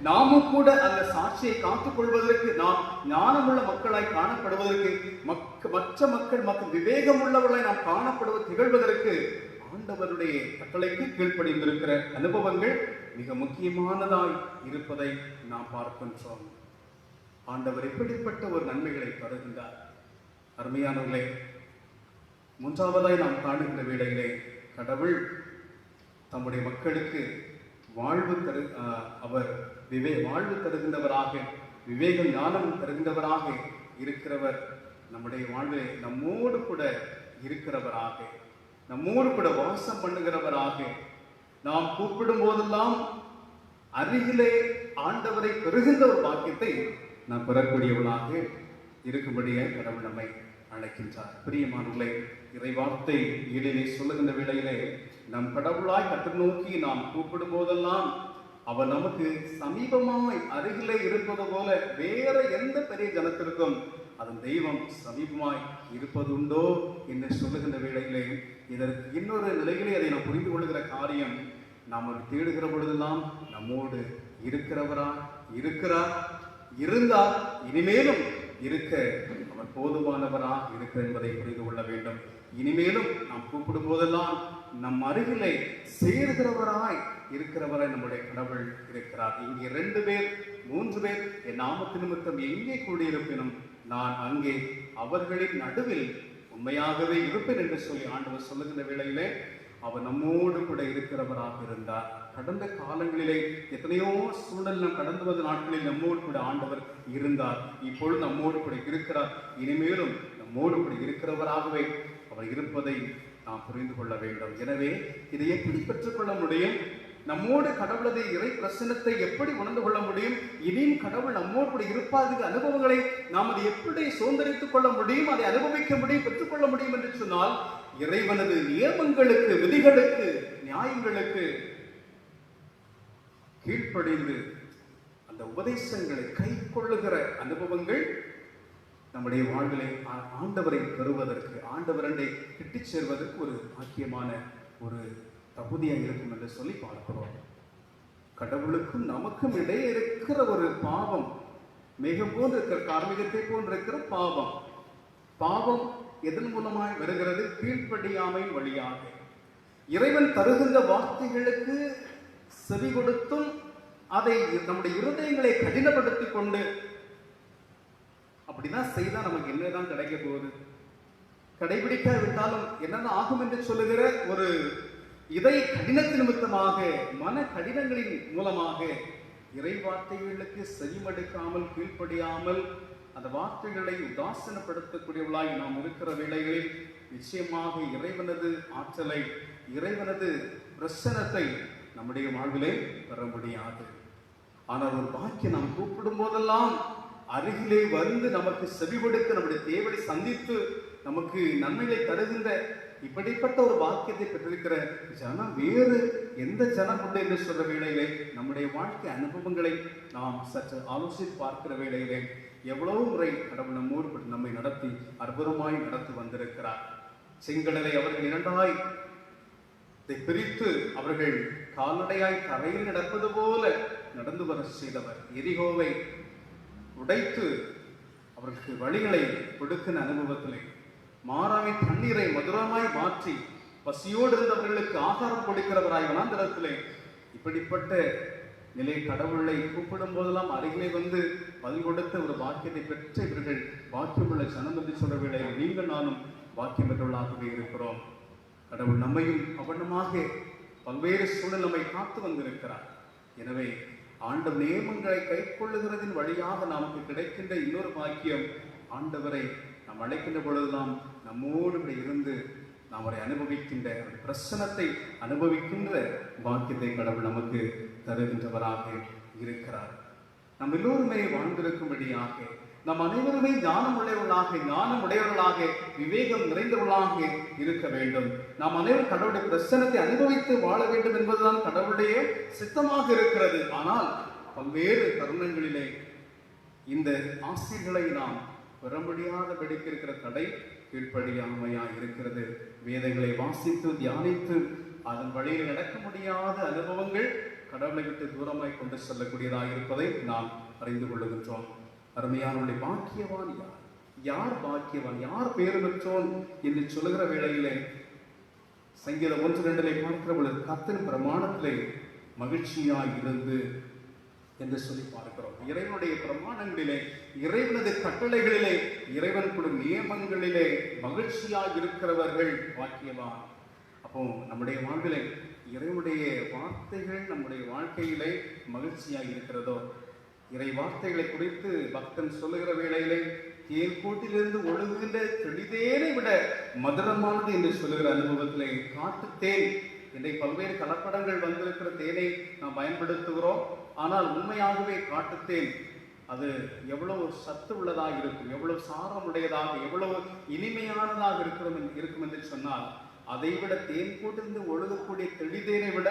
நாமும் கூட அந்த சாட்சியை காத்துக் கொள்வதற்கு, நாம் ஞானமுள்ள மக்களாய் காணப்படுவதற்கு, மற்ற மக்கள் விவேகம் உள்ளவர்களாய் நாம் காணப்படுவது திகழ்வதற்கு ஆண்டவருடைய கட்டளைக்கு கீழ்ப்படிந்திருக்கிற அனுபவங்கள் மிக முக்கியமானதாய் இருப்பதை நாம் பார்க்கின்றோம். ஆண்டவர் எப்படிப்பட்ட ஒரு நன்மைகளை தருகின்றார். அருமையானவர்களே, மூன்றாவதாய் நாம் காணுகின்ற வேளையிலே கடவுள் தம்முடைய மக்களுக்கு வாழ்வு தருகின்றவராக, விவேகம் ஞானம் தருகின்றவராக இருக்கிறவர். நம்முடைய வாழ்வை நம்மோடு கூட இருக்கிறவராக, நம்மோடு கூட வாசம் பண்ணுகிறவராக, நாம் கூப்பிடும் போதெல்லாம் அருகிலே ஆண்டவரை பெறுகின்ற ஒரு பாக்கியத்தை நாம் பெறக்கூடியவனாக இருக்கும்படியே கடவுள் நம்மை அழைக்கின்றார். பிரியமானவர்களே, இறைவார்த்தை ஈடிலே சொல்லுகின்ற வேளையிலே நம் கடவுளாய் கற்று நோக்கி நாம் கூப்பிடும் போதெல்லாம் அவர் நமக்கு சமீபமாய் அருகிலே இருப்பது போல வேற எந்த பெரிய ஜனத்திற்கும் அதன் தெய்வம் சமீபமாய் இருப்பதுண்டோ என்று சொல்லுகின்ற வேளையிலே இதற்கு இன்னொரு நிலையிலே அதை நாம் புரிந்து கொள்கிற காரியம், நாம் தேடுகிற பொழுதெல்லாம் நம்மோடு இருக்கிறார், இருந்தால் இனிமேலும் இருக்க அவர் போதுமானவராக இருக்கிறார் என்பதை புரிந்து கொள்ள வேண்டும். இனிமேலும் நாம் கூப்பிடும் போதெல்லாம் நம் அருகிலே சேர்கிறவராய் இருக்கிறவராய் நம்முடைய கடவுள் இருக்கிறார். இங்கே 2 பேர் 3 பேர் என் நாமத்து நிமித்தம் எங்கே கூடியிருப்பினும் நான் அங்கே அவர்களின் நடுவில் உண்மையாகவே இருப்பேன் என்று சொல்லி ஆண்டவர் சொல்லுகின்ற வேளையிலே அவர் நம்மோடு கூட இருக்கிறவராக இருந்தார். கடந்த காலங்களிலே எத்தனையோ சூழல் நாம் கடந்து வந்த நாட்களில் நம்மோடு கூட ஆண்டவர் இருந்தார். இப்பொழுது நம்மோடு கூட இருக்கிறார். இனிமேலும் நம்மோடு கூட இருக்கிறவராகவே அவர் இருப்பதை நாம் புரிந்து கொள்ள வேண்டும். எனவே இதை எப்படி பெற்றுக்கொள்ள முடியும்? நம்மோடு கடவுளதை இறை பிரசன்னத்தை எப்படி உணர்ந்து கொள்ள முடியும்? இனியும் கடவுள் நம்மோடு கூட இருப்பாத அனுபவங்களை நாம் அதை எப்படி சுதந்திரித்துக் கொள்ள முடியும், அதை அனுபவிக்க முடியும், பெற்றுக்கொள்ள முடியும் என்று சொன்னால் இறைவனது நியமங்களுக்கு, விதிகளுக்கு, நியாயங்களுக்கு கீழ்ப்படிந்து அந்த உபதேசங்களை கை கொள்ளுகிற அனுபவங்கள் நம்முடைய வாழ்விலை ஆண்டவரை பெறுவதற்கு, ஆண்டவரண்டை கிட்டிச் சேர்வதற்கு ஒரு பாக்கியமான ஒரு தகுதியாக இருக்கும் என்று சொல்லி பார்க்கிறோம். கடவுளுக்கும் நமக்கும் இடையே இருக்கிற ஒரு பாவம், மேகம் போன்று இருக்கிற, கார்மிகத்தை போன்று இருக்கிற பாவம். பாவம் எதன் மூலமாய் வருகிறது? கீழ்ப்படியாமையின் வழியாக. இறைவன் தருகின்ற வார்த்தைகளுக்கு செவி கொடுத்தும் அதை நம்முடைய இருதயங்களை கடினப்படுத்திக் கொண்டு அப்படிதான் செய்தா நமக்கு என்னதான் கிடைக்க போகுது? கடைபிடிக்காவிட்டாலும் என்னதான் ஆகும் என்று சொல்லுகிற ஒரு இதை கடினத்து நிமித்தமாக, மன கடினங்களின் மூலமாக இறை வார்த்தைகளுக்கு செவிமடுக்காமல், கீழ்ப்படியாமல், அந்த வார்த்தைகளை உதாசனப்படுத்தக்கூடியவளாய் நாம் இருக்கிற வேளைகளில் நிச்சயமாக இறைவனது ஆற்றலை, இறைவனது பிரசனத்தை நம்முடைய வாழ்விலே பெற முடியாது. ஆனால் ஒரு பாக்கியம் நாம் கூப்பிடும் போதெல்லாம் அருகிலே வந்து நமக்கு செவி கொடுக்க, நம்முடைய தேவனை சந்தித்து நமக்கு நன்மைகளை தருகின்ற இப்படிப்பட்ட ஒரு பாக்கியத்தை பெற்றிருக்கிற ஜனம் வேறு எந்த ஜனம் உண்டு என்று சொல்ற வேளையிலே, நம்முடைய வாழ்க்கை அனுபவங்களை நாம் சற்று ஆலோசித்து பார்க்கிற வேளையிலே எவ்வளவு முறை கடவுள் நம்மோடு நம்மை நடத்தி அற்புதமாய் நடத்தி வந்திருக்கிறார். செங்கடலை அவர்கள் இரண்டாய் பிரித்து அவர்கள் கால்நடையாய் தரையில் நடப்பது போல நடந்து வர செய்தவர். எரிகோவை உடைத்து அவர்களுக்கு வழிகளை கொடுக்கிற அனுபவத்திலே, மாறாமை தண்ணீரை மதுரமாய் மாற்றி பசியோடு இருந்தவர்களுக்கு ஆகாரம் கொடுக்கிறவராய் வனாந்தரத்திலே, இப்படிப்பட்ட நிலை கடவுளை கூப்பிடும் போதெல்லாம் அருகிலே வந்து பதில் கொடுத்த ஒரு பாக்கியத்தை பெற்ற இவர்கள் பாக்கியமுள்ள ஜனம் என்று சொல்ற வேளை நீங்கள் நானும் பாக்கியம் பெற்றவர்களாகவே இருக்கிறோம். கடவுள் நம்மையும் அவனமாக பல்வேறு சூழல் நம்மை காத்து வந்திருக்கிறார். எனவே ஆண்டவர் நியமங்களை கைக்கொள்ளுகிறதின் வழியாக நமக்கு கிடைக்கின்ற இன்னொரு பாக்கியம், ஆண்டவரை நாம் அழைக்கின்ற பொழுதுதான் நம்மோடு இருந்து நாம் அவரை அனுபவிக்கின்ற பிரசனத்தை அனுபவிக்கின்ற பாக்கியத்தை கடவுள் நமக்கு தருகின்றவராக இருக்கிறார். நம் எல்லோருமே வாழ்ந்திருக்கும்படியாக, நம் அனைவருமே ஞானம் உடையவர்களாக, விவேகம் நிறைந்தவர்களாக இருக்க வேண்டும். நாம் அனைவரும் கடவுளுடைய பிரசனத்தை அனுபவித்து வாழ வேண்டும் என்பதுதான் கடவுளுடைய சித்தமாக இருக்கிறது. ஆனால் பல்வேறு தருணங்களிலே இந்த ஆசைகளை நாம் பெற முடியாதபடிக்கு இருக்கிற தடை கீழ்ப்படியாமையா இருக்கிறது. வேதங்களை வாசித்து தியானித்து அதன் வழியில் நடக்க முடியாத அனுபவங்கள் கடவுளை விட்டு தூரமாய் கொண்டு செல்லக்கூடியதாக இருப்பதை நாம் அறிந்து கொள்ளுகின்றோம். அருமையானுடைய பாக்கியவான் யார்? யார் பாக்கியவான்? யார் பேறு பெற்றோன் என்று சொல்லுகிற வேளையிலே சங்கீதம் 1:2 பார்க்கிற பொழுது கர்த்தரின் பிரமாணத்திலே மகிழ்ச்சியாய் இருந்து என்று சொல்லி பார்க்கிறோம். இறைவனுடைய பிரமாணங்களிலே, இறைவனது கட்டளைகளிலே, இறைவனுடைய நியமங்களிலே மகிழ்ச்சியாக இருக்கிறவர்கள் பாக்கியவான். அப்போ நம்முடைய வாழ்விலே இறைவனுடைய வார்த்தைகள் நம்முடைய வாழ்க்கையிலே மகிழ்ச்சியாக இருக்கிறதோ, இறை வார்த்தைகளை குறித்து பக்தன் சொல்லுகிற வேளையிலே தேன் கூட்டிலிருந்து ஒழுகுகின்ற தெளிதேனை விட மதுரமானது என்று சொல்லுகிற அனுபவத்திலே, காட்டு தேன் இன்றைக்கு பல்வேறு கலப்படங்கள் வந்திருக்கிற தேனை நாம் பயன்படுத்துகிறோம். ஆனால் உண்மையாகவே காட்டுத்தேன் அது எவ்வளவு சத்து உள்ளதாக இருக்கும், எவ்வளவு சாரம் உடையதாக, எவ்வளவு இனிமையானதாக இருக்கும் என்று சொன்னால், அதை விட தேன் கூட்டிலிருந்து ஒழுகக்கூடிய தெளிதேனை விட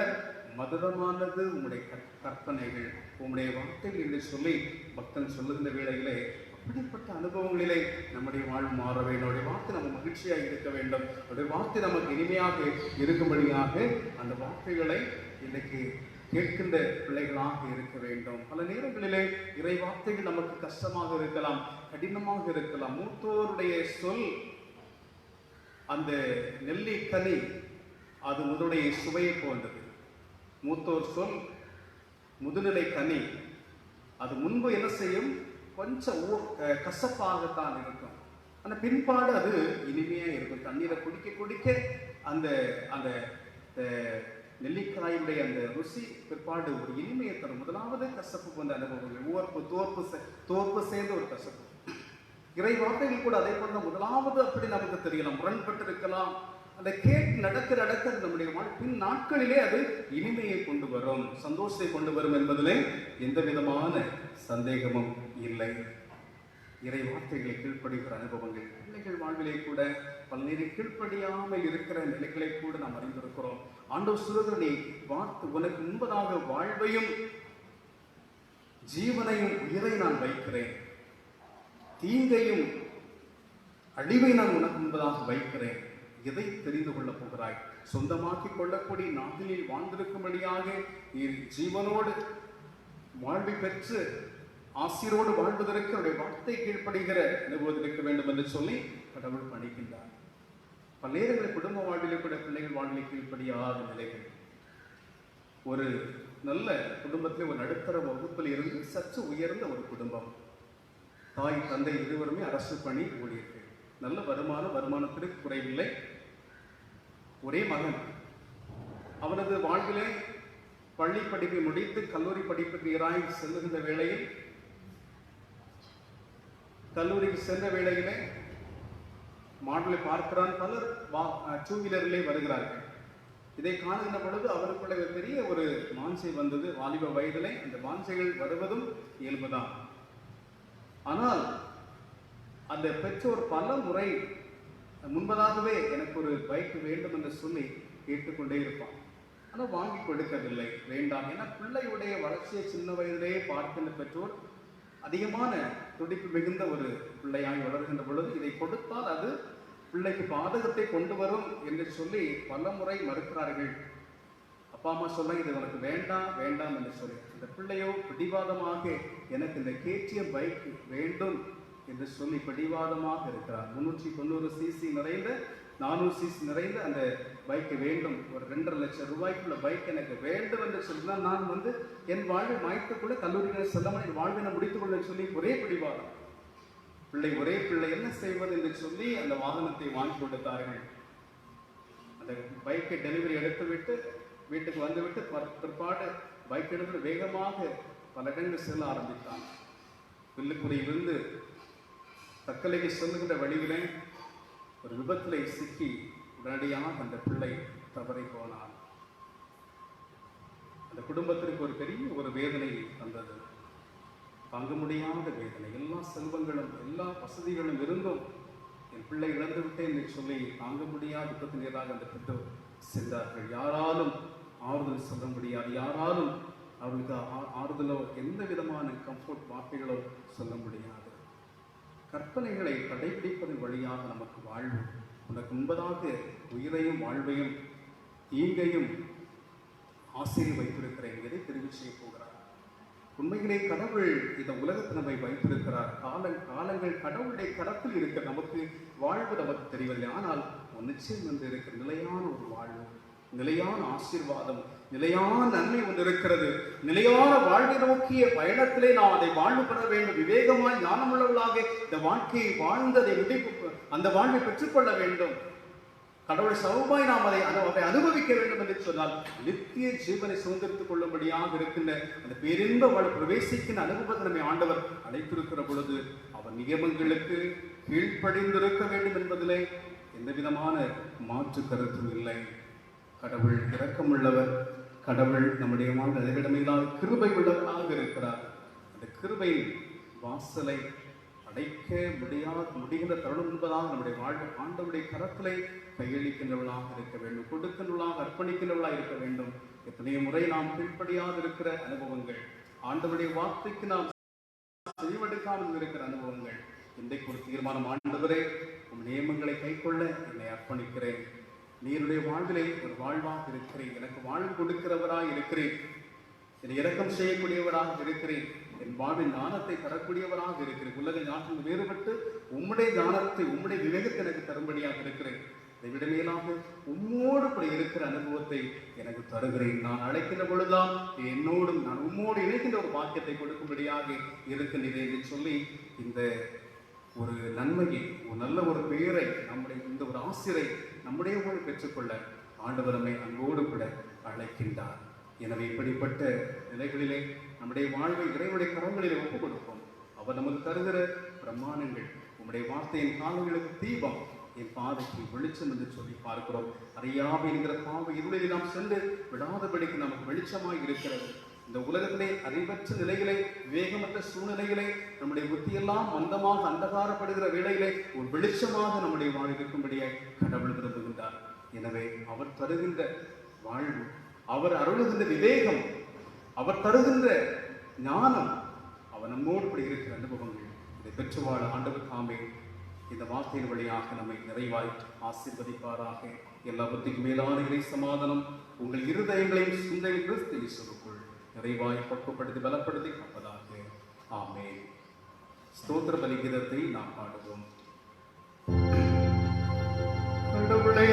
மதுரமானது உங்களுடைய கற்பனைகள், உங்களுடைய வார்த்தைகள் என்று சொல்லி பக்தன் சொல்லுகின்ற வேளையிலே அப்படிப்பட்ட அனுபவங்களிலே நம்முடைய வாழ்வு மாற வேண்டும். அவருடைய வார்த்தை நம்ம மகிழ்ச்சியாக இருக்க வேண்டும். அவருடைய வார்த்தை நமக்கு இனிமையாக இருக்கும்படியாக அந்த வார்த்தைகளை இன்றைக்கு கேட்கின்ற பிள்ளைகளாக இருக்க வேண்டும். பல நேரங்களிலே இறை வார்த்தைகள் நமக்கு கஷ்டமாக இருக்கலாம், கடினமாக இருக்கலாம். மூத்தோருடைய சொல் அந்த நெல்லிக்கனி அது முதலுடைய சுவையை போன்றது. மூத்தோர் சொல் முதுநிலை கனி, அது முன்பு என்ன செய்யும்? கொஞ்சம் கசப்பாகத்தான் இருக்கும், ஆனால் பின்பாடு அது இனிமையாக இருக்கும். தண்ணீரை குடிக்க குடிக்க அந்த அந்த நெல்லிக்காயுடைய அந்த ருசி பிற்பாடு ஒரு இனிமையை தரும். முதலாவது கசப்பு போன்ற அனுபவங்கள், தோற்பு சேர்ந்த ஒரு கசப்பு. இறை வார்த்தைகள் கூட அதே போல முதலாவது அப்படி நமக்கு தெரியலாம், முரண்பட்டு இருக்கலாம். அதை கேட்டு நடக்க நம்முடைய பின் நாட்களிலே அது இனிமையை கொண்டு வரும், சந்தோஷத்தை கொண்டு வரும் என்பதிலே எந்த விதமான சந்தேகமும் இல்லை. இறை வார்த்தைகளை கீழ்ப்படுகிற அனுபவங்கள் பிள்ளைகள் வாழ்விலே கூட பல்வேறு கீழ்ப்படியாமல் இருக்கிற நிலைகளை கூட நாம் அறிந்திருக்கிறோம். ஆண்டவர் சொல்லுகிற, நீ உனக்கு முன்பதாக வாழ்வையும் ஜீவனையும் உயிரை நான் வைக்கிறேன், தீங்கையும் அழிவை நான் உனக்கு முன்பதாக வைக்கிறேன், எதை தெரிந்து கொள்ளப் போகிறாய்? சொந்தமாக்கிக் கொள்ளக்கூடிய நாட்டில் வாழ்ந்திருக்கும்படியாக நீ ஜீவனோடு வாழ்வை பெற்று ஆசிரோடு வாழ்வதற்கு அவருடைய வார்த்தை கீழ்ப்படுகிற அனுபவம் இருக்க வேண்டும் என்று சொல்லி கடவுள் பணிக்கின்றார். பல நேரங்களில் குடும்ப வாழ்விலே கூட பிள்ளைகள் வாழ்விலை கீழ்ப்படியாத நிலைகள். ஒரு நல்ல குடும்பத்தில் ஒரு நடுத்தர வகுப்பில் இருந்து சற்று உயர்ந்த ஒரு குடும்பம், தாய் தந்தை இருவருமே அரசு பணி ஊழியர்கள், நல்ல வருமானத்திற்கு குறைவில்லை. ஒரே மகன், அவனது வாழ்விலே பள்ளி படிப்பை முடித்து கல்லூரி படிப்புக்கு செல்லுகின்ற வேளையில், கல்லூரிக்கு சென்ற வேளையிலே மாடலை பார்க்கிறான். பலர் டூ வீலரிலே வருகிறார்கள். இதை காணுகின்ற பொழுது அவருக்குள்ள பெரிய ஒரு வாஞ்சை வந்தது. வாலிப வயதிலே அந்த வாஞ்சைகள் வருவதும் இயல்புதான். ஆனால் அந்த பெற்றோர் பல முறை முன்பதாகவே எனக்கு ஒரு பைக் வேண்டும் என்று சொல்லி கேட்டுக்கொண்டே இருப்பான். ஆனால் வாங்கி கொடுக்கவில்லை, வேண்டாம். ஏன்னா பிள்ளையுடைய வளர்ச்சியை சின்ன வயதிலேயே பார்க்கின்ற பெற்றோர் அதிகமான துடிப்பு மிகுந்த ஒரு பிள்ளையாய் வளர்கின்ற பொழுது இதை கொடுத்தால் அது பிள்ளைக்கு பாதகத்தை கொண்டு வரும் என்று சொல்லி பல முறை மறுக்கிறார்கள். அப்பா அம்மா சொல்ல இது உனக்கு வேண்டாம் வேண்டாம் என்று சொல்லி, இந்த பிள்ளையோ பிடிவாதமாக எனக்கு இந்த KTM பைக் வேண்டும் என்று சொல்லி பிடிவாதமாக இருக்கிறார். 390 cc நிறைந்த 400 cc நிறைந்த அந்த பைக்கு வேண்டும், ஒரு 2.5 லட்சம் ரூபாய்க்குள்ள பைக் எனக்கு வேண்டும் என்று சொல்லிதான் நான் என் வாழ்வை மாய்த்துக்குள்ள கல்லூரியில் செல்லாமல் என் வாழ்வினை முடித்துக் கொள்ள சொல்லி ஒரே பிடிவாதம். ஒரே பிள்ளை என்ன செய்வது என்று சொல்லி அந்த வாகனத்தை வாங்கி கொடுத்தார்கள். அந்த பைக்கை டெலிவரி எடுத்துவிட்டு வீட்டுக்கு வந்துவிட்டு பிற்பாடு பைக் எடுத்து வேகமாக பல இடங்கள் செல்ல ஆரம்பித்தான். வில்லுக்குறையிலிருந்து தக்கலைக்கு செல்லுகின்ற வழியிலே ஒரு விபத்திலே சிக்கி உடனடியாக அந்த பிள்ளை தவறி போனான். அந்த குடும்பத்திற்கு ஒரு பெரிய ஒரு வேதனை தந்தது, தாங்க முடியாத வேதனை. எல்லா செல்வங்களும் எல்லா வசதிகளும் இருந்தும் என் பிள்ளை இழந்து விட்டேன் என்று சொல்லி தாங்க முடியாத துக்கத்தினராக அந்த பெற்றோர் சென்றார்கள். யாராலும் ஆறுதல் சொல்ல முடியாது, யாராலும் அவர்களுக்கு ஆறுதலோ எந்த விதமான கம்ஃபர்ட் வார்த்தைகளோ சொல்ல முடியாது. கற்பனைகளை கடைபிடிப்பதன் வழியாக நமக்கு வாழ்வு, உனக்கு முன்பதாக உயிரையும் வாழ்வையும் தீங்கையும் ஆசிரியர் வைத்திருக்கிறேன், எதை தெரிவு செய்ய போகிறார்? உண்மையிலே கடவுள் இந்த உலகத்தை நம்மை வைத்திருக்கிறார். காலங்கள் கடவுளுடைய கரத்தில் இருக்க நமக்கு வாழ்வு நமக்கு தெரியவில்லை. ஆனால் நிச்சயம் என்று இருக்கிற நிலையான ஒரு வாழ்வு, நிலையான ஆசீர்வாதம், நிலையான நன்மை ஒன்று இருக்கிறது. நிலையான வாழ்வை நோக்கிய பயணத்திலே நாம் அதை வாழ்வு பெற வேண்டும். விவேகமாய் ஞானமுள்ளவர்களாக இந்த வாழ்க்கையை வாழ்ந்ததை அந்த வாழ்வை பெற்றுக்கொள்ள வேண்டும். கடவுள் சமமாய் நாம் அதை அனுபவிக்க வேண்டும் என்று சொன்னால் நித்திய ஜீவனை சுதந்திரித்துக் கொள்ளும்படியாக இருக்கின்ற அந்த பேரின்ப வாழ் பிரவேசிக்கின்ற அனுபவத்தை நம்மை ஆண்டவர் அழைத்திருக்கிற பொழுது அவர் நியமங்களுக்கு கீழ்ப்படிந்திருக்க வேண்டும் என்பதிலே எந்த விதமான மாற்று கருத்தும் இல்லை. கடவுள் இரக்கமுள்ளவர், கடவுள் நம்முடைய வாழ்ந்த அதிரிடமில்லாத கிருபை உள்ளவராக இருக்கிறார். அந்த கிருபை வாசலை அடைக்க முடிகின்ற தருணம் என்பதாக நம்முடைய வாழ்வு ஆண்டவருடைய கரத்திலே கையளிக்கின்றவளாக இருக்க வேண்டும், கொடுக்கின்றவளாக அர்ப்பணிக்கின்றவளாக இருக்க வேண்டும். எத்தனையோ முறை நாம் கீழ்ப்படியாது இருக்கிற அனுபவங்கள், ஆண்டவருடைய வார்த்தைக்கு நாம் செவிமடுக்காமல் இருக்கிற அனுபவங்கள், இன்றைக்கு ஒரு தீர்மானம், ஆண்டவரே உம் நியமங்களை கைக்கொள்ள என்னை அர்ப்பணிக்கிறேன். நீருடைய வாழ்விலே ஒரு வாழ்வாக இருக்கிறேன், எனக்கு வாழ்வு கொடுக்கிறவராக இருக்கிறேன், என்னை இரக்கம் செய்யக்கூடியவராக இருக்கிறேன், என் வாழ்வின் ஞானத்தை தரக்கூடியவராக இருக்கிறேன், உலக ஞானத்தில் வேறுபட்டு உம்முடைய ஞானத்தை உம்முடைய விவேகத்தை எனக்கு தரும்படியாக இருக்கிறேன். இதை விட மேலாக உம்மோடு இப்படி இருக்கிற அனுபவத்தை எனக்கு தருகிறேன். நான் அழைக்கின்ற பொழுதுதான் என்னோடும் நான் உம்மோடு இணைக்கின்ற ஒரு பாக்கியத்தை கொடுக்கும்படியாக இருக்கின்றேன் என்று சொல்லி இந்த ஒரு நன்மையை, ஒரு நல்ல ஒரு பெயரை, நம்முடைய இந்த ஒரு ஆசிரை நம்முடைய பெற்றுக்கொள்ள ஆண்டவர் நம்மை அன்போடு கூட அழைக்கின்றார். எனவே இப்படிப்பட்ட நிலைகளிலே நம்முடைய வாழ்வை இறைவனுடைய கரங்களிலே ஒப்புக் கொடுப்போம். அவர் நமக்கு தருகிற பிரமாணங்கள், உம்முடைய வார்த்தையின் காலங்களுக்கு தீபம், என் பாதைக்கு வெளிச்சம் என்று சொல்லி பார்க்கிறோம். அறியாமை என்கிற பாவை இருளில் நாம் சென்று விடாதபடிக்கு நமக்கு வெளிச்சமாய் இருக்கிறது. இந்த உலகத்திலே அறிவற்ற நிலைகளை, விவேகமற்ற சூழ்நிலைகளை, நம்முடைய புத்தியெல்லாம் மந்தமாக அந்தகாரப்படுகிற வேளையிலே ஒரு வெளிச்சமாக நம்முடைய வாழ்வு இருக்கும்படியாய் கடவுள் விரும்புகின்றார். எனவே அவர் தருகின்ற வாழ்வு, அவர் அருளுகின்ற விவேகம், அவர் தருகின்ற ஞானம், அவர் நம்மோடு இப்படி இருக்கிற அனுபவங்கள், இதை பெற்று வாழ ஆண்டவர் தாமே இந்த வார்த்தையின் வழியாக நம்மை நிறைவாய் ஆசீர்வதிப்பாராக. எல்லா புத்திக்கு மேலான இறை சமாதானம் உங்கள் இருதயங்களையும் சிந்தை கிறிஸ்து இயேசுவுக்குள் நிறைவாய் பக்குவப்படுத்தி பலப்படுத்தி காப்பதாக. ஆமென். ஸ்தோத்திர பலிகீதத்தை நாம் பாடுவோம். கடவுளே,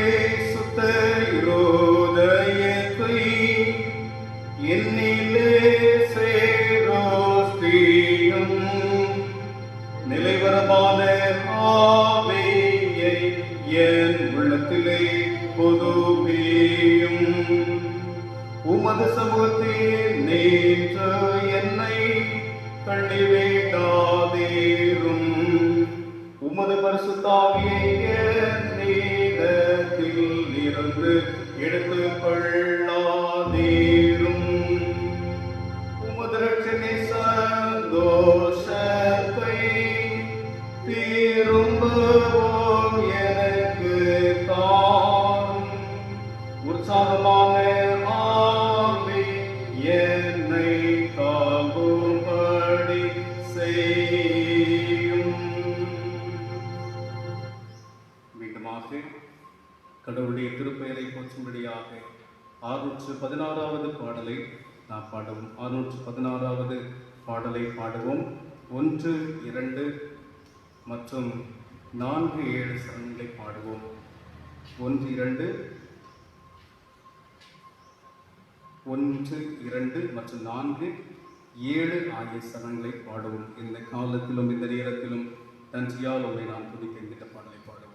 சுத்த இருதயத்தை என்னிலே சேரோஸ்தியும் நிலைவரமான ஆவியை என் உள்ளத்திலே புதுப்பியும். உமது சமூகத்தில் நேற்று என்னை தள்ளிவிடாதீரும். உமது பரிசுத்த ஆவியை என்னிடத்தில் இருந்து எடுத்துக் கொள்ளாதீரும். உமது இரட்சணிய சந்தோஷத்தை திரும்பவும் எனக்கு தான். உற்சாகமான ஆவி என்னை தாங்கும்படி செய்யும். மீண்டுமாக கடவுளுடைய திருப்பெயரை போற்றும்படியாக 616வது பாடலை நாம் பாடுவோம். 616வது பாடலை பாடுவோம். 1, 2 மற்றும் 4, 7 சரணங்களை பாடுவோம். 1, 2 மற்றும் 4, 7 ஆகிய சரணங்களை பாடுவோம். இந்த காலத்திலும் இந்த நேரத்திலும் நன்றியால் உங்களை நாம் துதிக்க என்கிற பாடலை பாடுவோம்.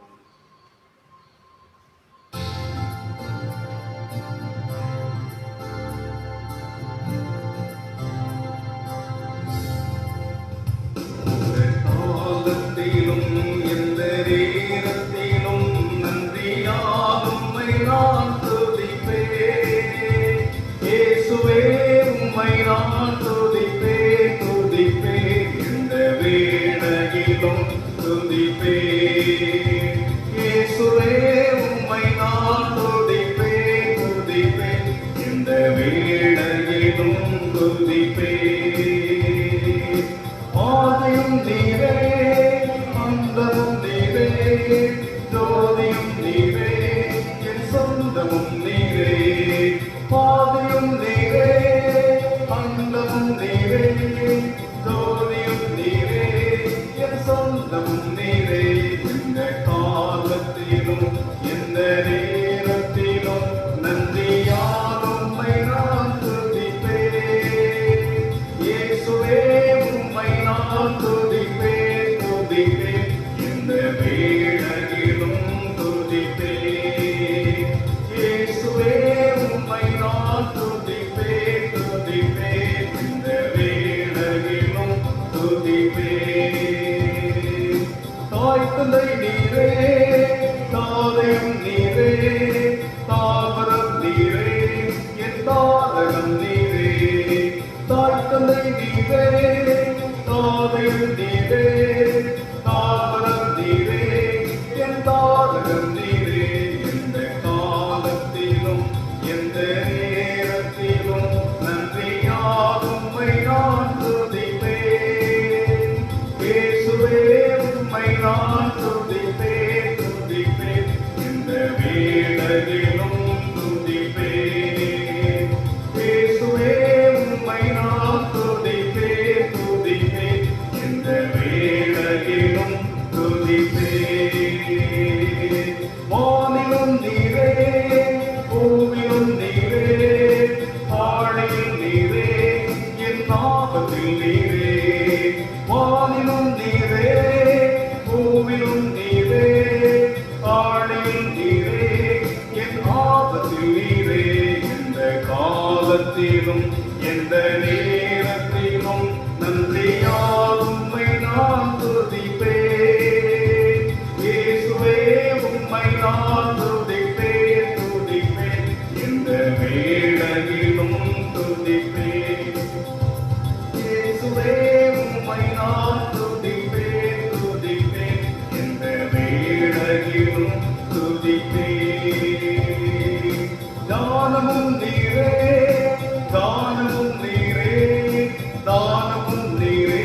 தானமும் நீரே,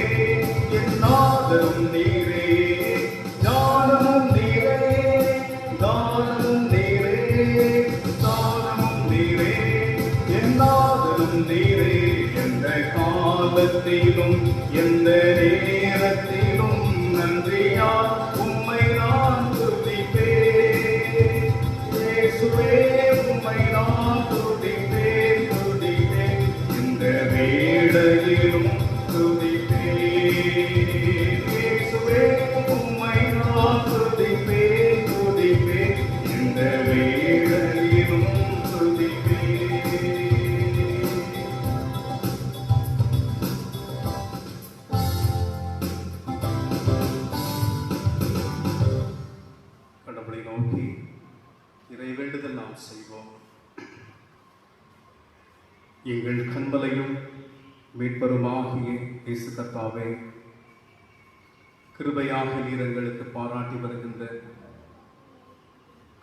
என் நாதரும் நீரே, ஞான காலத்திலும் எந்த நேரத்திலும் நன்றியால் உம்மை நான் துதிப்பேன். இயேசுவே உம்மை நான் துதிப்பேன், துதிப்பேன், இந்த வேளையிலும் துதிப்பேன். இயேசுவே உம்மை நான் துதிப்பேன், துதிப்பேன், இந்த வேளையிலும் துதிப்பேன். கடவுளை நோக்கி இறை வேண்டுதல் நாம் செய்வோம். எங்கள் கண்மலையும் மீட்பருமாகிய இயேசு கர்த்தாவே, கிருபையாக நீர் எங்களுக்கு பாராட்டி வருகின்ற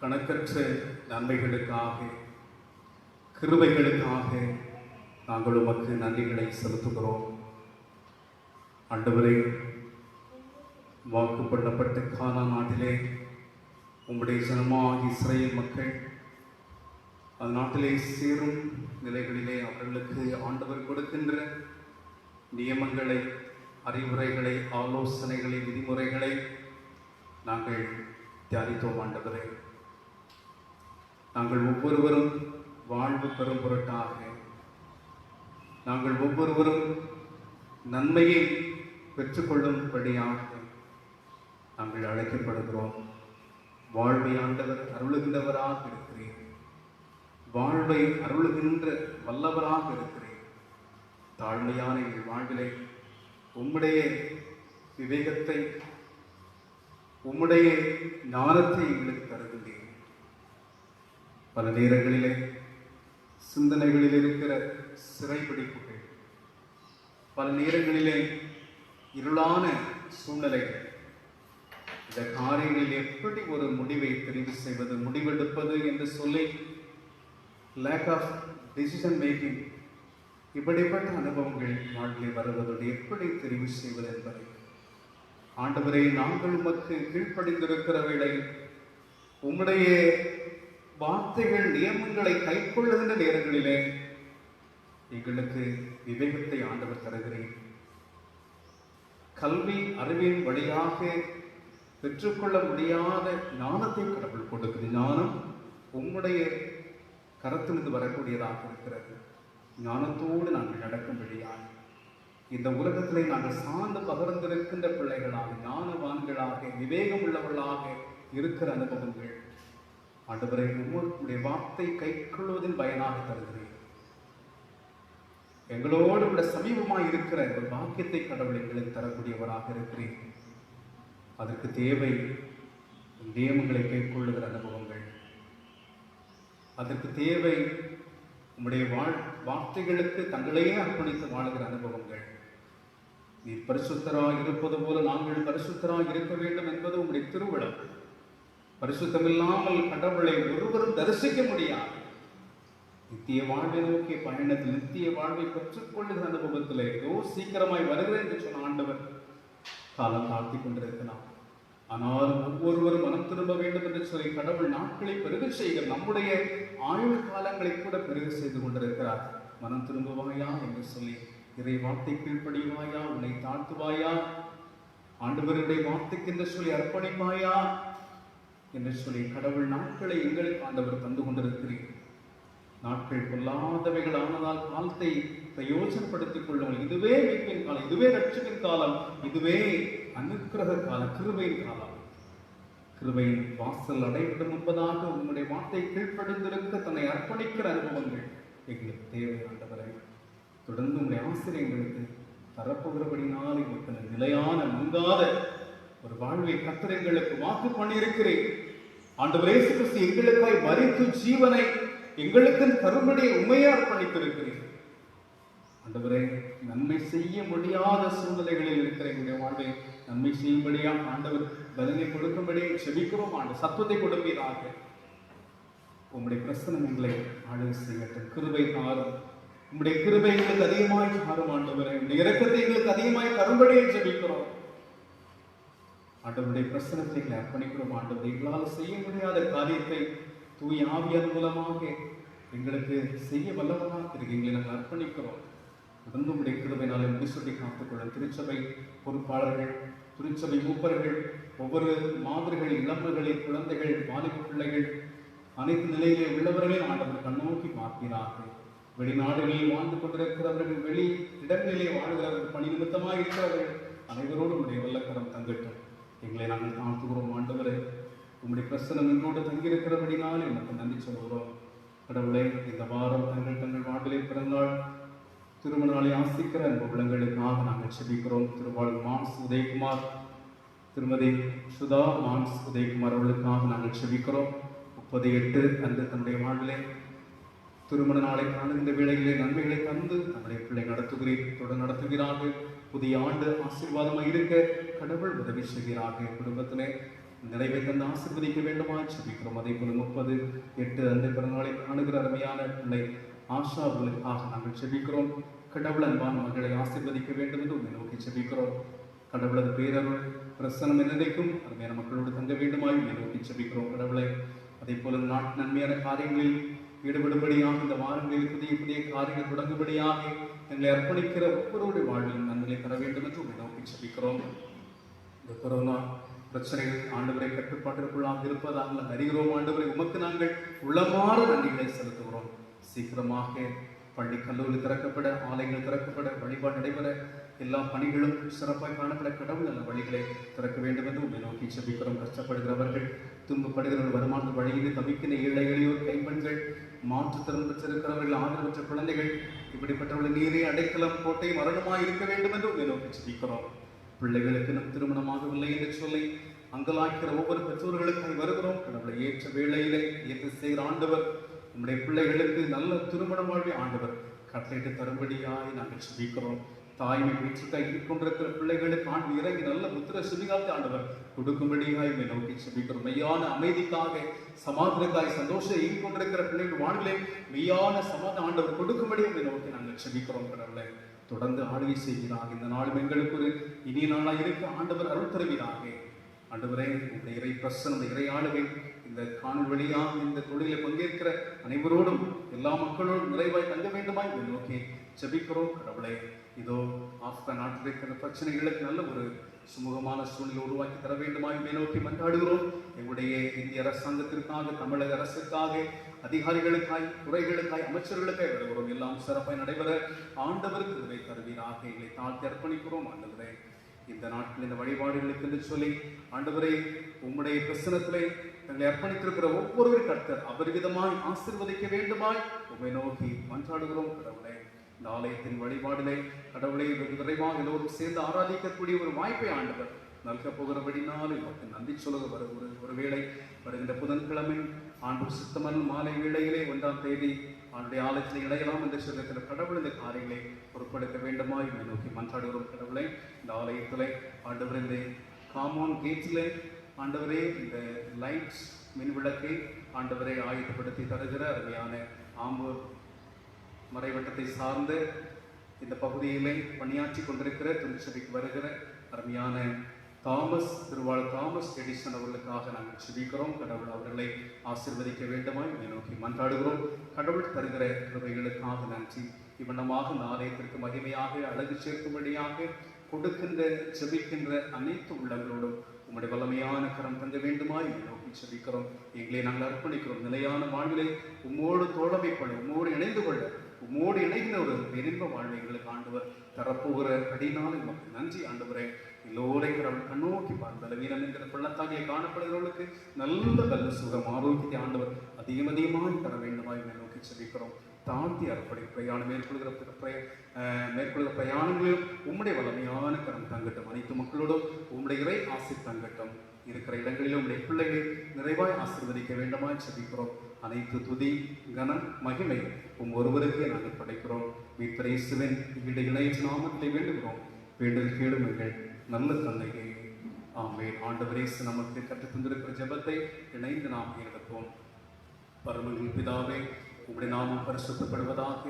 கணக்கற்ற நன்மைகளுக்காக, கிருபைகளுக்காக நாங்கள் உமக்கு நன்றிகளை செலுத்துகிறோம். ஆண்டவரே, வாக்கு பண்ணப்பட்ட கானான் நாட்டிலே உம்முடைய ஜனமாக இஸ்ரேல் மக்கள் அந்த நாட்டிலே சேரும் நிலைகளிலே அவர்களுக்கு ஆண்டவர் கொடுக்கின்ற நியமங்களை, அறிவுரைகளை, ஆலோசனைகளை, விதிமுறைகளை நாங்கள் தியானித்தோம். ஆண்டவரே, நாங்கள் ஒவ்வொருவரும் வாழ்வு பெறும் பொருட்டாக, நாங்கள் ஒவ்வொருவரும் நன்மையை பெற்றுக்கொள்ளும்படியாக நாங்கள் அழைக்கப்படுகிறோம். வாழ்வை ஆண்டவர் அருளுகின்றவராக இருக்கிறேன், வாழ்வை அருளுகின்ற வல்லவராக இருக்கிறேன். தாழ்மையான எங்கள் வாழ்விலை உம்முடைய விவேகத்தை, உம்முடைய ஞானத்தை எங்களுக்கு தருகின்றேன். பல நேரங்களிலே சிந்தனைகளில் இருக்கிற சிறைப்பிடிப்புகள், பல நேரங்களிலே இருளான சூழ்நிலைகள், இந்த காரியங்களில் எப்படி ஒரு முடிவை தெரிவு செய்வது, முடிவெடுப்பது என்று சொல்லி லேக் ஆஃப் டிசிஷன் மேக்கிங், இப்படிப்பட்ட அனுபவங்கள் வாழ்வில் வருவதோடு எப்படி தெரிவு செய்வது என்பதை ஆண்டவரை நாங்கள் உமக்கு கீழ்ப்படிந்திருக்கிற வேளை உம்முடைய வார்த்தைகள், நியமங்களை கைக்கொள்ளுகின்ற நேரங்களிலே எங்களுக்கு விவேகத்தை ஆண்டவர் தருகிறேன். கல்வி அறிவின் வழியாக பெற்றுக்கொள்ள முடியாத ஞானத்தை கடவுள் கொடுக்குது. ஞானம் உம்முடைய கரத்திலிருந்து வரக்கூடியதாக இருக்கிறது. ஞானத்தோடு நாங்கள் நடக்கும்படியாக இந்த உலகத்திலே நாங்கள் சார்ந்து பகர்ந்திருக்கின்ற பிள்ளைகளாக, ஞானவான்களாக, விவேகம் உள்ளவர்களாக இருக்கிற அனுபவங்கள் ஆண்டவரை உம்முடைய வார்த்தை கைக்கொள்வதின் பயனாக தருகிறேன். எங்களோடு கூட சமீபமாய் இருக்கிற ஒரு வாக்கியத்தை கடவுள் எங்களுக்கு தரக்கூடியவராக இருக்கிறேன். அதற்கு தேவை நியமங்களை கைக்கொள்ளுகிற அனுபவங்கள், அதற்கு தேவை உம்முடைய வார்த்தைகளுக்கு தங்களையே அர்ப்பணித்து வாழுகிற அனுபவங்கள். நீ பரிசுத்தராக இருப்பது போல நாங்கள் பரிசுத்தராக இருக்க வேண்டும் என்பது உம்முடைய திருவிழம். பரிசுத்தமில்லாமல் கடவுளை ஒருவரும் தரிசிக்க முடியாது. நித்திய வாழ்வை நோக்கிய பயணத்தில், நித்திய வாழ்வை பெற்றுக்கொள்ளுகிற அனுபவத்தில் ஏதோ சீக்கிரமாய் வருகிறேன் என்று சொன்ன ஆண்டவர் காலம் தாழ்த்தி கொண்டிருக்கலாம். ஆனால் ஒவ்வொருவரும் மனம் திரும்ப வேண்டும் என்று சொல்லி கடவுள் நாட்களை பெருக செய்கிற, நம்முடைய ஆயுள் காலங்களை கூட பெருக செய்து கொண்டிருக்கிறார். மனம் திரும்புவாயா என்று சொல்லி, இறை வார்த்தை கீழ்ப்படிவாயா, உன்னை தாழ்த்துவாயா, ஆண்டவருடைய வார்த்தைக்கு என்று சொல்லி அர்ப்பணிப்பாயா என்று சொல்லி கடவுள் நாட்களை எங்களுக்கு ஆண்டவர் தந்து கொண்டிருக்கிறேன். நாட்கள் கொள்ளாதவைகள் ஆனதால் காலத்தை பிரயோஜனப்படுத்திக் கொள்ளுங்கள். இதுவே மீட்பின் காலம், இதுவே ரட்சிப்பின் காலம், இதுவே அனுக்கிரக காலம், கிருபையின் காலம். கிருபையின் வாசல் அடைவிடும் என்பதாக உங்களுடைய வார்த்தை கீழ்ப்படிந்திருக்க தன்னை அர்ப்பணிக்கிற அனுபவங்கள் எங்களுக்கு தேவை. ஆண்டவரை தொடர்ந்து உங்களுடைய ஆசிரியர்களுக்கு தரப்புகிறபடினால் எங்களுக்கு நிலையான மங்காத ஒரு வாழ்வை கர்த்தர் எங்களுக்கு வாக்கு பண்ணியிருக்கிறேன். ஆண்டவரே இயேசு கிறிஸ்து எங்களுக்காய் மரித்து ஜீவனை எங்களுக்கு தரும்படி உண்மையை அர்ப்பணித்திருக்கிறேன். ஆண்டவரே, நன்மை செய்ய முடியாத சூழ்நிலைகளில் இருக்கிற எங்களுடைய வாழ்வை நன்மை செய்யும்படியா ஆண்டவர் பலனை கொடுக்கும்படியே செபிக்கிறோம். ஆண்டு சத்துவத்தை கொடுப்பீராக. உம்முடைய பிரசனம் எங்களை ஆளுகை செய்யட்டும். கிருபை தாரும். உம்முடைய கிருபை எங்களுக்கு அதிகமாய் தாரும் ஆண்டவரே. உம்முடைய இரக்கத்தை எங்களுக்கு அதிகமாய் தரும்படியே செபிக்கிறோம். ஆண்டவருடைய பிரசனத்தை எங்களை அர்ப்பணிக்கிறோம். ஆண்டவர் எங்களால் செய்ய முடியாத காரியத்தை தூய ஆவியார் மூலமாக எங்களுக்கு செய்ய வல்லவராக இருக்கு. எங்களை நாங்கள் அர்ப்பணிக்கிறோம். தொடர்ந்து உடைய கிருபையினாலே முடிசூட்டி காத்துக்கொள்ளும். திருச்சபை பொறுப்பாளர்கள், திருச்சபை மூப்பர்கள், ஒவ்வொரு மாதிரிகள், இளம்புகளில் குழந்தைகள், வாலிப பிள்ளைகள், அனைத்து நிலையிலே உள்ளவர்களையும் ஆண்டவர் கண்ணோக்கி பார்க்கிறார்கள். வெளிநாடுகளில் வாழ்ந்து கொண்டிருக்கிறவர்கள், வெளி இடங்களிலே வாழ்கிறவர்கள், பணி நிமித்தமாக இருக்கிறவர்கள் அனைவரோடும் உடைய வல்லக்கரம் தங்கட்டும். எங்களை நாங்கள் தாழ்த்துகிறோம். ஆண்டவரை உங்களுடைய பிரசனம் எங்களோடு தங்கியிருக்கிறபடினால் எனக்கு நன்றி சொல்கிறோம். கடவுளை இந்த வாரம் தங்கள் வாழ்விலே பிறந்தாள் திருமண நாளை ஆசிக்கிற அன்பு உள்ளங்களுக்காக நாங்கள் செபிக்கிறோம். திருவாள் மான்ஸ் உதயகுமார், திருமதி சுதா மான்ஸ் உதயகுமார் அவர்களுக்காக நாங்கள் செபிக்கிறோம். 38 அன்று தன்னுடைய வாழ்விலே திருமண நாளை காணுகின்ற வேளையிலே நன்மைகளை தந்து நம்முடைய பிள்ளை தொடர் நடத்துகிறார்கள். புதிய ஆண்டு ஆசீர்வாதமாக இருக்க கடவுள் உதவி செய்கிறார்கள். குடும்பத்திலே நிறைவை தந்து ஆசீர்வதிக்க வேண்டுமா செபிக்கிறோம். அதே போல 38 அந்த பிறந்தநாளை காணுகிற அருமையான பிள்ளை ஆஷா அவர்களுக்காக நாங்கள் செபிக்கிறோம். கடவுள் அன்பான மகளை ஆசீர்வதிக்க வேண்டும் என்று உண்மை நோக்கி செபிக்கிறோம். கடவுளது பேரருள் பிரசனம் என்னைக்கும் அருமையான மக்களோடு தங்க வேண்டுமாய் உண்மை நோக்கி செபிக்கிறோம். கடவுளை அதே போல நாட்டு நன்மையான காரியங்களில் ஈடுபடும்படியாக இந்த வாரங்களில் புதிய புதிய காரியங்கள் தொடங்கும்படியாக எங்களை அர்ப்பணிக்கிற ஒவ்வொருடைய வாழ்விலும் நன்மையை தர வேண்டும் என்று உண்மை நோக்கி செபிக்கிறோம். இந்த கொரோனா பிரச்சனைகள் ஆண்டவரை கட்டுப்பாட்டிற்குள்ளாக இருப்பதாக நாங்கள் அறிகிறோம். ஆண்டவரை உமக்கு நாங்கள் உள்ளமாற நன்றிகளை செலுத்துகிறோம். சீக்கிரமாக பள்ளி கல்லூரி திறக்கப்பட, ஆலயங்கள் திறக்கப்பட, வழிபாடு நடைபெற, எல்லா பணிகளும் சிறப்பாக காணப்பட கடவுள் நல்ல வழிகளை திறக்க வேண்டும் என்று உண்மை நோக்கி செபிக்கிறோம். கஷ்டப்படுகிறவர்கள், துன்பப்படுகிறவர்கள், வருமான வழியிலே தவிக்கிற ஏழை எளியோர், கைம்பெண்கள், மாற்றுத்திறன் பெற்றிருக்கிறவர்கள், ஆதரவற்ற குழந்தைகள், இப்படிப்பட்டவர்கள் நீரே அடைக்கலம், கோட்டை, மரணமாய் இருக்க வேண்டும் என்று உண்மை நோக்கி செபிக்கிறோம். பிள்ளைகளுக்கு நம் திருமணமாகவில்லை என்று சொல்லி அங்கலாய்க்கிற ஒவ்வொரு பெற்றோர்களுக்கு வருகிறோம். கடவுளை ஏற்ற வேளையிலே ஏற்று செய்கிற ஆண்டவர் நம்முடைய பிள்ளைகளுக்கு நல்ல திருமண வாழ்வை ஆண்டவர் கட்டளையிட்டு தரும்படியாய் நாங்கள் செபிக்கிறோம். தாய்மை வீட்டுக்காய் கொண்டிருக்கிற பிள்ளைகளுக்கு ஆண்டு இறங்கி நல்ல புத்திர சுபிகாத்தை ஆண்டவர் கொடுக்கும்படியாய் நோக்கி செபிக்கிறோம். மெய்யான அமைதிக்காக, சமாதானக்காய், சந்தோஷம் ஈடு கொண்டிருக்கிற பிள்ளைகள் வாழ்விலே மெய்யான சமாதான ஆண்டவர் கொடுக்கும்படியாக நோக்கி நாங்கள் செபிக்கிறோம். கடவுளை தொடர்ந்து ஆளுகை செய்கிறார். இந்த நாளும் எங்களுக்கு ஒரு இனிய நாளாக இருக்க ஆண்டவர் அருள் தருவீராக. ஆண்டவரே இந்த இறை பிரசனம், இந்த இறை ஆளுகை இந்த காணொலி வழியாக இந்த தொழிலை பங்கேற்கிற அனைவரோடும் எல்லா மக்களோடும் நிறைவாய் தங்க வேண்டுமாய் நோக்கி செபிக்கிறோம். கடவுளை இதோ ஆப்கான் நாட்டில் இருக்கிற பிரச்சனைகளுக்கு நல்ல ஒரு சுமூகமான சூழ்நிலை உருவாக்கி தர வேண்டுமாய் நோக்கி மன்றாடுகிறோம். எங்களுடைய இந்திய அரசாங்கத்திற்காக, தமிழக அரசுக்காக, அதிகாரிகளுக்காய், துறைகளுக்காய், அமைச்சர்களுக்காய் வருகிறோம். எல்லாம் சிறப்பாய் நடைபெற ஆண்டவருக்கு உதவி தருவீராக எங்களை தாழ்த்தி அர்ப்பணிக்கிறோம். ஆண்டவரே இந்த நாட்டில் இந்த வழிபாடுகளுக்கு என்று சொல்லி ஆண்டவரே உம்முடைய பிரசனத்திலே தங்களை அர்ப்பணித்திருக்கிற ஒவ்வொருவர் கர்த்தர் அபரிவிதமாய் ஆசீர்வதிக்க வேண்டுமாய் உம்மை நோக்கி மன்றாடுகிறோம். கடவுளே இந்த ஆலயத்தின் வழிபாடிலே கடவுளை விரைவாக எல்லோரும் சேர்ந்து ஆராதிக்கக்கூடிய ஒரு வாய்ப்பை ஆண்டவர் நல்க போகிறபடினால் இவருக்கு நன்றி சொல்லுக. ஒருவேளை வருகின்ற புதன்கிழமை ஆண்டு சித்தமன் மாலை வேளையிலே 1ஆம் தேதி ஆண்டுடைய ஆலயத்தில் இடையலாம் என்று சொல்லியிருக்கிற கடவுள் இந்த காரியங்களை பொருட்படுத்த வேண்டுமா இவனை நோக்கி மன்றாடுகிறோம். கடவுளை இந்த ஆலயத்தில் ஆண்டவர் இந்த காம்பவுண்ட் கேட்டில் ஆண்டவரே இந்த லைட்ஸ் மின் விளக்கை ஆண்டவரை ஆயத்தப்படுத்தி தருகிற அருமையான ஆம்பூர் மறைவட்டத்தை சார்ந்து இந்த பகுதியிலே பணியாற்றி கொண்டிருக்கிற திருச்சபைக்கு வருகிற அருமையான திருவாளர் தாமஸ் எடிசன் அவர்களுக்காக நாங்கள் செபிக்கிறோம். கடவுள் அவர்களை ஆசீர்வதிக்க வேண்டுமாய் இதை நோக்கி மன்றாடுகிறோம். கடவுள் தருகிற கிருபைகளுக்காக நன்றி. இவ்வண்ணமாக இந்த ஆலயத்திற்கு மகிமையாக அழகு சேர்க்கும்படியாக கொடுக்கின்ற செபிக்கின்ற அனைத்து உள்ளங்களோடும் உம்முடைய வல்லமையான கரம் தங்க வேண்டுமாய் இதை நோக்கி செபிக்கிறோம். எங்களை நாங்கள் அர்ப்பணிக்கிறோம். நிலையான வாழ்விலை உம்மோடு தோழமை கொள்ள, உம்மோடு இணைந்து கொள்ள, உம்மோடு இணைந்த ஒரு பெரிய வாழ்வை எங்களுக்கு ஆண்டவர் தரப்போகிற கடினாலும் நமக்கு நன்றி. ஆண்டவரே எல்லோரையும் கடவுள் கண்ணோக்கி பார்த்தால் வீரன் என்கிற பள்ளத்தாக்கிலே காணப்படுகிறவர்களுக்கு நல்ல சுகம் ஆரோக்கியத்தை ஆண்டவர் அதிகமாக தர வேண்டுமாய் நோக்கி செபிக்கிறோம். தாழ்த்தி அர்ப்பணி பிரயாணம் மேற்கொள்கிற பிரயாணங்களிலும் உம்முடைய வல்லமையான கரம் தங்கட்டும். அனைத்து மக்களோடும் உம்முடைய இறை ஆசை தங்கட்டும். இருக்கிற இடங்களிலும் உம்முடைய பிள்ளைகளை நிறைவாய் ஆசீர்வதிக்க வேண்டுமாய் செபிக்கிறோம். அனைத்து துதி, கனம், மகிமை ஒருவருக்கே நாங்கள் படைக்கிறோம். மீட்பர் இயேசுவின் இணைய நாமத்தை வேண்டுகிறோம். வேண்டல் கேளுங்கள் நல்ல தந்தையே, ஆமென். ஆண்டவர் இயேசு நமக்கு கற்றுத் தந்திருக்கிற ஜெபத்தை இணைந்து நாம் எடுப்போம். பரமனின் பிதாவே, உம்முடைய நாமம் பரிசுத்தப்படுவதாக,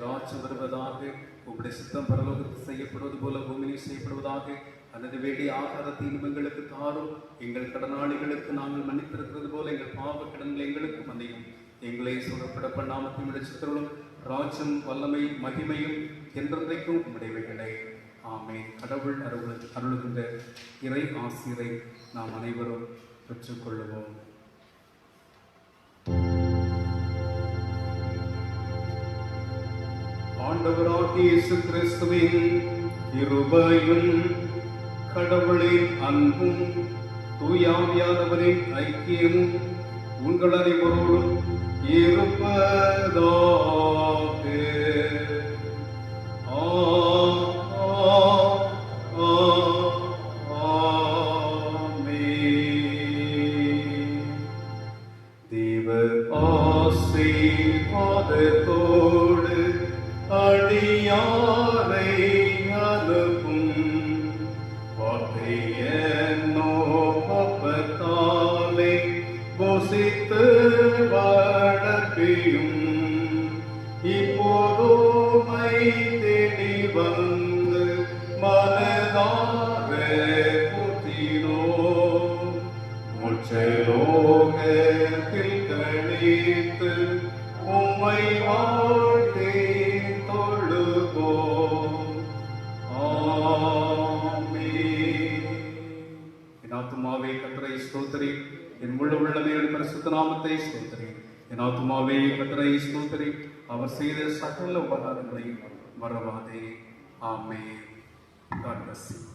ராஜ்யம் வருவதாக, உம்முடைய சித்தம் பரலோகத்தில் செய்யப்படுவது போல பூமியில் செய்யப்படுவதாக. அல்லது வேண்டிய ஆகாரத்தை எங்களுக்கு தாரும். எங்கள் கடனாளிகளுக்கு நாங்கள் மன்னித்திருக்கிறது போல எங்கள் பாவ கடன்களை எங்களுக்கு மன்னியும். எங்களை சுடப்பட பண்ணாமத்தையும் சித்தர்களும் ராஜ்யம் வல்லமை மகிமையும் என்றென்றைக்கும் உடையவைகளே. ஆமென். கடவுள் அருளுகின்ற இறை ஆசிரை நாம் அனைவரும் பெற்றுக்கொள்வோம். ஆண்டவராகிய இயேசு கிறிஸ்துவின் கிருபையும் கடவுளின் அன்பும் தூயாவியானவரின் ஐக்கியமும் உங்கள் அனைவரோடும் இருப்பதாக. தேவ ஆசீர்வாதத்தோடு அடியாரை அனுப்பும் வார்த்தையோ பப்பத்தாலே போசித்து வளர்ப்பியும் இப்போதுமை தேடி வந்து மனதார புத்தினோ முச்சலோகத்தில் கழித்து உம்மை வாழ்த்தி தொழுகோ. என் ஆத்துமாவே கர்த்தரை ஸ்தோத்திரி, என் முழு உள்ளமே பரிசுத்த நாமத்தை ஸ்தோத்திரி. என் ஆத்துமாவே கர்த்தரை ஸ்தோத்திரி, அவர் செய்த சகல உபகாரங்களை மறவாதே. ஆமென். God bless you.